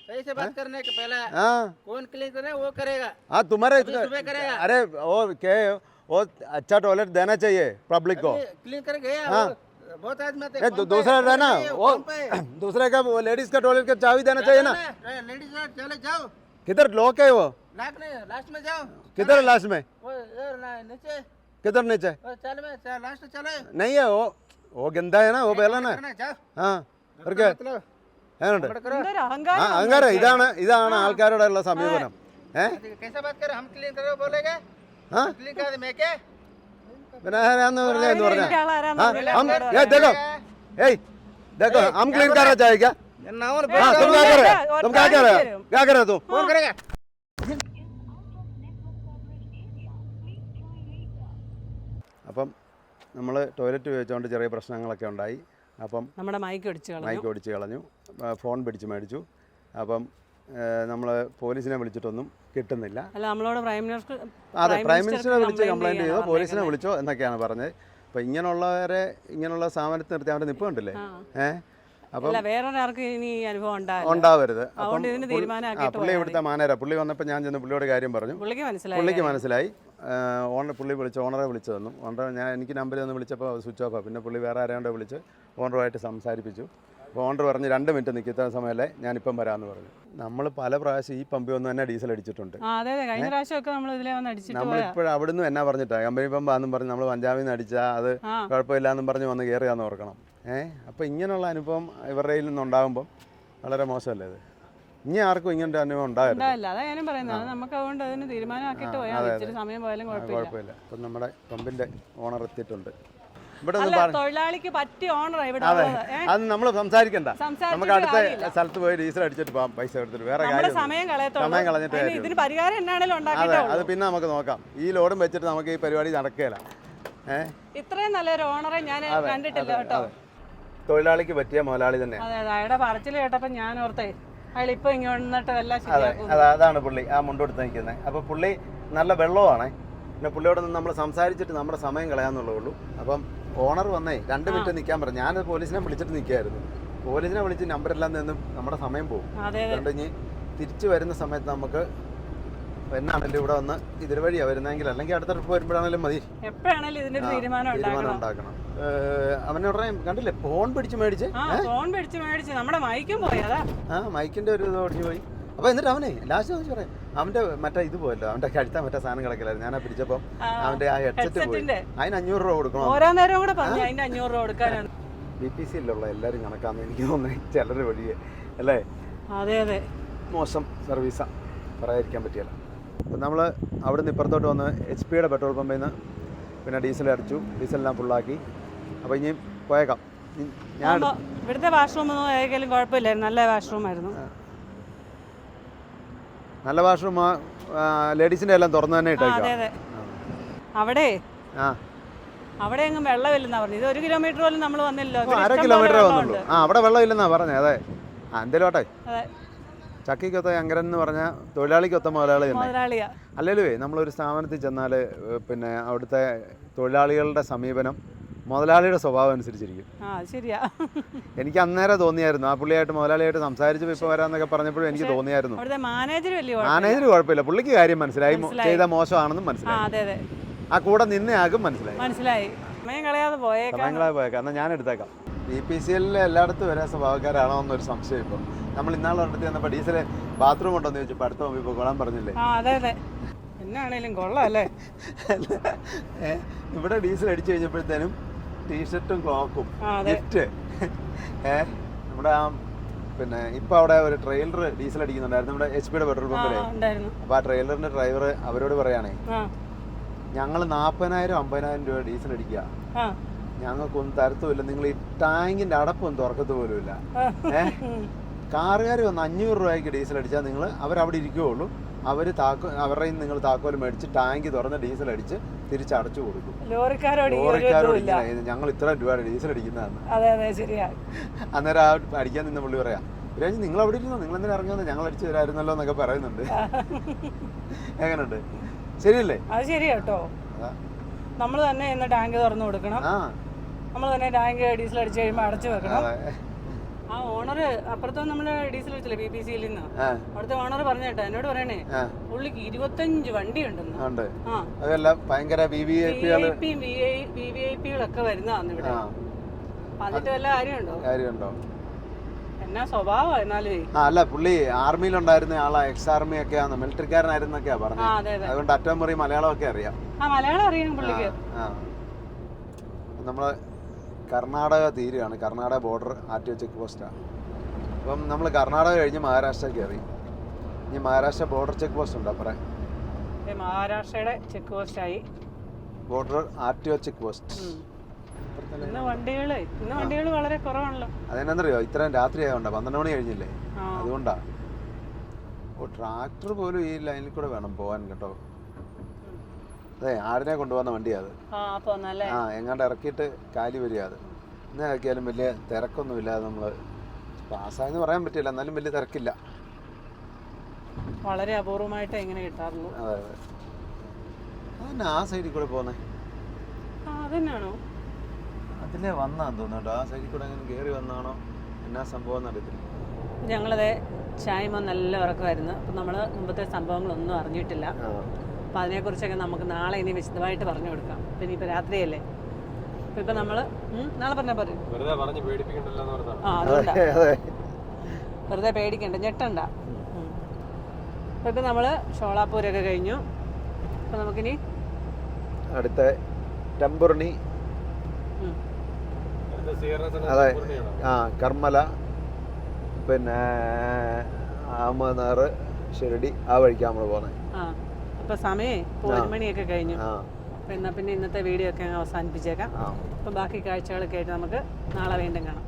सही से बात करने के पहले हाँ कौन क्लीन करे वो करेगा हाँ तुम्हारे अभी सुबह करेगा अरे वो क्या है, वो अच्छा टॉयलेट देना चाहिए पब्लिक को। क्लीन कर गया हाँ। बहुत आदमी आते ए, दूसरा रहना वो दूसरे का वो लेडीज का टॉयलेट का चाबी देना चाहिए ना। लेडीज चले जाओ किधर लॉक है वो? लास्ट में लास्ट में जाओ किधर है लास्ट में? वो इधर नीचे किधर नीचे? वो चल में लास्ट चले नहीं है वो गंदा है ना, वो बेला ना। जाओ हाँ ഓക്കെ ഏനുണ്ട് എന്തൊരു ആ അഹങ്കാരം അങ്ങനെ ഇതാണ് ആൾക്കാരുടെ ഉള്ള സമീപനം. कैसा बात कर हम क्लीन करो बोलेगा ആ क्लीन कर मैं क्या പിന്നെ ആരാന്ന് പറഞ്ഞാ എന്ന് പറഞ്ഞാ എനിക്ക് ആളാരാന്ന് हाँ അറിയില്ല. हम ये देखो ए देखो हम क्लीन करना चाहिए क्या? नाउन हाँ तुम क्या कर रहे हो? तुम क्या कर रहे हो? क्या कर रहे हो तुम? कौन करेगा അപ്പം നമ്മൾ ടോയ്ലറ്റ് ഉപയോഗിച്ചുകൊണ്ട് ചെറിയ പ്രശ്നങ്ങളൊക്കെ ഉണ്ടായി. അപ്പം നമ്മുടെ മൈക്ക് അടിച്ചു കളഞ്ഞു. മൈക്ക് ഓടിച്ച് കളഞ്ഞു, ഫോൺ പിടിച്ച് മേടിച്ചു. അപ്പം നമ്മൾ പോലീസിനെ വിളിച്ചിട്ടൊന്നും കിട്ടുന്നില്ല. അല്ല നമ്മളോട് അതെ പ്രൈം മിനിസ്റ്ററെ വിളിച്ച് കംപ്ലൈൻറ്റ് ചെയ്തോ പോലീസിനെ വിളിച്ചോ എന്നൊക്കെയാണ് പറഞ്ഞത്. അപ്പോൾ ഇങ്ങനെയുള്ള സ്ഥാപനത്തിൽ നിർത്തി അവരുടെ നിപ്പ് കണ്ടില്ലേ? അപ്പം അല്ല വേറൊരാൾക്ക് ഇനി ഈ അനുഭവം ഉണ്ടാവില്ല. ഉണ്ടാവരുത്. അതുകൊണ്ട് ഇതിന് തീരുമാനമാക്കിയിട്ട് പുള്ളി ഇവിടുത്തെ മാനേജർ പുള്ളി വന്നപ്പോൾ ഞാൻ ചെന്ന് പുള്ളിയോട് കാര്യം പറഞ്ഞു. പുള്ളിക്ക് മനസ്സിലായി. പുള്ളി വിളിച്ച് ഓണറെ വിളിച്ചു തന്നു. ഓണർ എനിക്ക് നമ്പറിൽ ഒന്ന് വിളിച്ചപ്പോൾ സ്വിച്ച് ഓഫാണ്. പിന്നെ പുള്ളി വേറെ ആരാണ്ട് വിളിച്ച് ഓണറുമായിട്ട് സംസാരിപ്പിച്ചു. അപ്പോൾ ഓണർ പറഞ്ഞ് 2 മിനിറ്റ് നിൽക്കുന്ന സമയമല്ലേ ഞാനിപ്പം വരാമെന്ന് പറഞ്ഞു. നമ്മൾ പല പ്രാവശ്യം ഈ പമ്പിൽ വന്ന് തന്നെ ഡീസൽ അടിച്ചിട്ടുണ്ട്. അതെ കഴിഞ്ഞ പ്രാവശ്യമൊക്കെ നമ്മൾ ഇതിലെ വന്ന് അടിച്ചിട്ട് നമ്മളിപ്പോഴും അവിടുന്ന് എന്നാ പറഞ്ഞിട്ടാണ് കമ്പനി പമ്പാന്നും പറഞ്ഞ് നമ്മൾ പഞ്ചാബിൽ നിന്ന് അടിച്ചാൽ അത് കുഴപ്പമില്ല എന്നും പറഞ്ഞ് വന്ന് കയറിയാന്ന് ഓർക്കണം. അപ്പോൾ ഇങ്ങനെയുള്ള അനുഭവം ഇവരുടെ കയ്യിൽ നിന്നുണ്ടാകുമ്പം വളരെ മോശമല്ലേ ഇത്? ഇനി ആർക്കും ഇങ്ങനത്തെ അനുഭവം ഉണ്ടാവില്ല. അതാ ഞാനും പറയുന്നത് നമുക്ക് അതുകൊണ്ട് അതിന് തീരുമാനമാക്കിയിട്ട് പോയാൽ ഇച്ചിരി സമയം പോയാലും കുഴപ്പമില്ല. അപ്പം നമ്മുടെ പമ്പിന്റെ ഓണർ എത്തിയിട്ടുണ്ട്. ഇവിടെ തൊഴിലാളിക്ക് പറ്റിയ ഓണറാണ് ഇവിടെ. അത് നമ്മൾ സംസാരിക്കണ്ട, നമുക്ക് അടുത്ത സ്ഥലത്ത് പോയി ഡീസൽ അടിച്ചിട്ട് പോകാം, പൈസ എടുത്തിട്ട്. വേറെ കാര്യം സമയം കളഞ്ഞിട്ട് ഇതിന് പരിഹാരം എന്നാണേലും അതെ അത് പിന്നെ നമുക്ക് നോക്കാം. ഈ ലോഡും വെച്ചിട്ട് നമുക്ക് ഈ പരിപാടി നടക്കുകയില്ല. ഇത്രയും നല്ലൊരു ഓണറെ ഞാൻ കണ്ടിട്ടില്ല കേട്ടോ. തൊഴിലാളിക്ക് പറ്റിയ മുതലാളി തന്നെ. അതെ അയാളുടെ പറച്ചിൽ കേട്ടപ്പോൾ ഞാൻ ഓർത്തേ അയാൾ ഇപ്പൊ ഇങ്ങോട്ട് എല്ലാം അതാണ് പുള്ളി ആ മുണ്ടെടുത്ത് നിൽക്കുന്നത്. അപ്പോൾ പുള്ളി നല്ല വെള്ളമാണ്. പിന്നെ പുള്ളിയോട് നിന്ന് നമ്മൾ സംസാരിച്ചിട്ട് നമ്മുടെ സമയം കളയാന്നുള്ളേ ഉള്ളൂ. അപ്പം ഓണർ വന്നേ 2 മിനിറ്റ് നിൽക്കാൻ പറഞ്ഞു. ഞാൻ പോലീസിനെ വിളിച്ചിട്ട് നിൽക്കുകയായിരുന്നു. പോലീസിനെ വിളിച്ച് നമ്പരെല്ലാം നിന്നും നമ്മുടെ സമയം പോകും. അതുകൊണ്ട് ഇനി തിരിച്ചു വരുന്ന സമയത്ത് നമുക്ക് എന്നാണല്ലോ ഇവിടെ വന്ന് ഇതിന് വഴിയാണ് വരുന്നതെങ്കിൽ അല്ലെങ്കിൽ അടുത്ത ട്രിപ്പ് വരുമ്പോഴാണെങ്കിലും മതി. എപ്പോഴാണെങ്കിലും ഇതിന്റെ തീരുമാനം ഉണ്ടാക്കണം. അവനോടനെ കണ്ടില്ലേ ഫോൺ പിടിച്ച് മേടിച്ച് നമ്മുടെ മൈക്കും പോയതാ. മൈക്കിന്റെ ഒരു ഇത് ഓടിച്ചു പോയി. അപ്പോൾ എന്നിട്ട് അവനെ ലാസ്റ്റ് പറയാം അവന്റെ മറ്റേ ഇത് പോയല്ലോ, അവന്റെ കഴുത്താൻ മറ്റേ സാധനം കിടക്കില്ലായിരുന്നു. ഞാനാ പിടിച്ചപ്പോൾ അവന്റെ ആ ഹെഡ്സെറ്റ് പോയി. അതിന് 500 രൂപ കൊടുക്കണം. ഓരോ നേരം കൂടെ പറഞ്ഞു അതിന്റെ 500 രൂപ കൊടുക്കാനാണ്. BPCയിലുള്ള എല്ലാവരും കണക്കാന്ന് എനിക്ക് തോന്നുന്നത്. ചിലർ വഴിയേ അല്ലേ? അതെ മോശം സർവീസാ, പറയാതിരിക്കാൻ പറ്റിയല്ല. അപ്പം നമ്മൾ അവിടുന്ന് ഇപ്പുറത്തോട്ട് വന്ന് HP പെട്രോൾ പമ്പിൽ നിന്ന് പിന്നെ ഡീസൽ അടിച്ചു. ഡീസലെല്ലാം ഫുള്ളാക്കി. അപ്പോൾ ഇനി പോയേക്കാം. ഞാൻ ഇവിടുത്തെ വാഷ്റൂം ഒന്നും ഏതെങ്കിലും കുഴപ്പമില്ലായിരുന്നു, നല്ല വാഷ്റൂം ആയിരുന്നു. നല്ല വാഷ്റൂം ലേഡീസിൻ്റെ എല്ലാം തുറന്നു തന്നെ ഇട്ടേക്കാം. അവിടെ എങ്ങും വെള്ളമില്ലെന്നാ പറഞ്ഞു. ഇത് 1 കിലോമീറ്റർ പോലും നമ്മൾ വന്നില്ലല്ലോ. 1/2 കിലോമീറ്റർ വന്നുള്ളൂ. അവിടെ വെള്ളമില്ലെന്നാ പറഞ്ഞത്. അതെ എന്തേലോട്ടെ ചക്കിക്കൊത്ത അങ്കരൻ എന്ന് പറഞ്ഞാൽ തൊഴിലാളിക്കൊത്ത മുതലാളിയാ. അല്ലല്ലോ നമ്മളൊരു സ്ഥാപനത്തിൽ ചെന്നാൽ പിന്നെ അവിടുത്തെ തൊഴിലാളികളുടെ സമീപനം മുതലാളിയുടെ സ്വഭാവം അനുസരിച്ചിരിക്കും. ശരിയാ. എനിക്ക് അന്നേരം തോന്നിയായിരുന്നു ആ പുള്ളിയായിട്ട് മുതലാളിയായിട്ട് സംസാരിച്ചപ്പോൾ ഇപ്പോൾ വരാന്നൊക്കെ പറഞ്ഞപ്പോഴും എനിക്ക് തോന്നിയായിരുന്നു. മാനേജർ കുഴപ്പമില്ല, പുള്ളിക്ക് കാര്യം മനസ്സിലായി, ചെയ്ത മോശമാണെന്നും മനസ്സിലായി. ആ കൂടെ നിന്നയാകും മനസ്സിലായി. സമയം കളയാതെ പോയേക്കാം. എന്നാൽ ഞാൻ എടുത്തേക്കാം. BPCL എല്ലായിടത്തും വരാൻ സ്വഭാവക്കാരാണോ എന്നൊരു സംശയം. ഇപ്പം നമ്മൾ ഇന്നാളെ അടുത്ത് ചെന്നപ്പോൾ ഡീസൽ ബാത്റൂം ഉണ്ടോന്ന് ചോദിച്ചപ്പോൾ അടുത്ത മുമ്പിൽ ഇപ്പോൾ കൊള്ളാൻ പറഞ്ഞില്ലേ? എന്നാണേലും കൊള്ളാം അല്ലേ? ഇവിടെ ഡീസൽ അടിച്ചു കഴിഞ്ഞപ്പോഴത്തേനും ടീഷർട്ടും ക്ലോക്കും ഗിഫ്റ്റ്. നമ്മുടെ ആ പിന്നെ ഇപ്പം അവിടെ ഒരു ട്രെയിലർ ഡീസൽ അടിക്കുന്നുണ്ടായിരുന്നു നമ്മുടെ HP പെട്രോൾ പമ്പിലെ. അപ്പോൾ ആ ട്രെയിലറിന്റെ ഡ്രൈവർ അവരോട് പറയാണേ, ഞങ്ങൾ 40,000 50,000 രൂപ ഡീസൽ അടിക്കുക, ഞങ്ങൾക്കൊന്നും തരത്തുമില്ല, നിങ്ങൾ ഈ ടാങ്കിന്റെ അടപ്പൊന്നും തുറക്കത്ത് പോലും ഇല്ല. കാറുകാർ വന്ന് 500 രൂപയ്ക്ക് ഡീസൽ അടിച്ചാൽ നിങ്ങൾ അവരവിടെ ഇരിക്കുകയുള്ളൂ. അവർ അവരുടെ നിങ്ങൾ താക്കോൽ മേടിച്ച് ടാങ്ക് തുറന്ന് ഡീസൽ അടിച്ച് തിരിച്ചടച്ചു കൊടുക്കും. ലോറിക്കാരോട് ഞങ്ങൾ ഇത്ര രൂപയുടെ ഡീസൽ അടിക്കുന്നതാണ്. അന്നേരം ആ അടിക്കാൻ നിന്ന പുള്ളി പറയാം, രാജി നിങ്ങൾ അവിടെ ഇരുന്നോ, നിങ്ങൾ എന്തിനാ ഇറങ്ങുന്നത്, ഞങ്ങൾ അടിച്ചു തരായിരുന്നല്ലോ എന്നൊക്കെ പറയുന്നുണ്ട്. എങ്ങനെയുണ്ട്, ശരിയല്ലേ? അത് ശരിയാ കേട്ടോ. നമ്മൾ തന്നെ ഇന്ന് ടാങ്ക് തുറന്നു കൊടുക്കണം, നമ്മൾ തന്നെ ടാങ്ക് ഡീസൽ അടിച്ചു കഴിയുമ്പോൾ അടച്ചു വെക്കണം. ആ ഓണർ അപ്പുറത്തും നമ്മള് ഡീസൽ വെച്ചില്ലേ PPCയിൽ നിന്ന്, അവിടുത്തെ ഓണർ പറഞ്ഞേട്ടോ, എന്നോട് പറയണേ പുള്ളിക്ക് 25 വണ്ടി ഉണ്ടെന്ന്. അതെല്ലാം ഭയങ്കര VVIPകളൊക്കെ വരുന്നതാണ് ഇവിടെ. അതിന്റെ വല്ല കാര്യമുണ്ടോ? എന്നാ സ്വഭാവം എന്നാലും. അല്ല, പുള്ളി ആർമിയിലുണ്ടായിരുന്ന ആളാ, എക്സ് ആർമി ഒക്കെയാണ്, മിലിറ്ററിക്കാരനായിരുന്നൊക്കെയാ പറഞ്ഞത്. അതുകൊണ്ട് അറ്റം മുറി മലയാളമൊക്കെ അറിയാം. മലയാളം അറിയാം പുള്ളിക്ക്. നമ്മള് കർണാടക തീരുകയാണ്, കർണാടക ബോർഡർ RTO ചെക്ക് പോസ്റ്റാണ്. അപ്പം നമ്മൾ കർണാടക കഴിഞ്ഞ് മഹാരാഷ്ട്ര കയറി. ഇനി മഹാരാഷ്ട്ര ബോർഡർ ചെക്ക് പോസ്റ്റ് ഉണ്ട് അപ്പറേ. മഹാരാഷ്ട്രയുടെ ചെക്ക് പോസ്റ്റായി, ബോർഡർ RTO ചെക്ക് പോസ്റ്റ്. ഇന്ന് വണ്ടികള് വളരെ കുറവാണല്ലോ. അതെന്നറിയോ, ഇത്രയും രാത്രി ആയതുകൊണ്ടാ, 12 മണി കഴിഞ്ഞില്ലേ, അതുകൊണ്ടാ. ട്രാക്ടർ പോലും ഈ ലൈനിൽ കൂടെ വേണം പോവാൻ കേട്ടോ. അതെ, ആടിനെ കൊണ്ടുപോകുന്ന വണ്ടിയാ അത്. എങ്ങാണ്ട് ഇറക്കിയിട്ട് കാലി വരിക അത്. ഇന്ന് ഇറക്കിയാലും വലിയ തിരക്കൊന്നുമില്ലാതെ നമ്മൾ പാസ്സായെന്ന് പറയാൻ പറ്റില്ല, എന്നാലും വലിയ തിരക്കില്ല. വളരെ അപൂർവമായിട്ട് എങ്ങനെ കിട്ടാറുള്ളൂ. അതെ അതെ. അതന്നെ ആ സൈഡിൽ കൂടെ പോകുന്നേ. അതന്നെയാണോ? അതിലേ വന്നാന്ന് തോന്നുന്നുണ്ട്, ആ സൈഡിൽ കൂടെ അങ്ങനെ കയറി വന്നാണോ എന്നാ സംഭവം എന്നറിയത്തില്ല. ഞങ്ങളത് ചായ്മ നല്ല ഉറക്കമായിരുന്നു. അപ്പം നമ്മൾ മുമ്പത്തെ സംഭവങ്ങളൊന്നും അറിഞ്ഞിട്ടില്ല. അപ്പം അതിനെക്കുറിച്ചൊക്കെ നമുക്ക് നാളെ ഇനി വിശദമായിട്ട് പറഞ്ഞു കൊടുക്കാം. പിന്നെ ഇപ്പം രാത്രിയല്ലേ, ഇപ്പം നമ്മൾ നാളെ പറഞ്ഞാൽ പറയും. അതുകൊണ്ടാ വെറുതെ പേടിക്കണ്ട, ഞെട്ടണ്ട. അപ്പം ഇപ്പം നമ്മൾ ഷോളാപ്പൂരൊക്കെ കഴിഞ്ഞു. അപ്പം നമുക്കിനി അടുത്ത ടെമ്പുർണി, അതെ, കർമ്മല, പിന്നെ അഹമ്മദ്, ഷിരടി, ആ വഴിക്കാണ് നമ്മൾ പോകുന്നത്. അപ്പോൾ സമയമേ 1 മണിയൊക്കെ കഴിഞ്ഞു. അപ്പോൾ എന്നാൽ പിന്നെ ഇന്നത്തെ വീഡിയോ ഒക്കെ അവസാനിപ്പിച്ചേക്കാം. അപ്പോൾ ബാക്കി കാഴ്ചകളൊക്കെ ആയിട്ട് നമുക്ക് നാളെ വീണ്ടും കാണാം.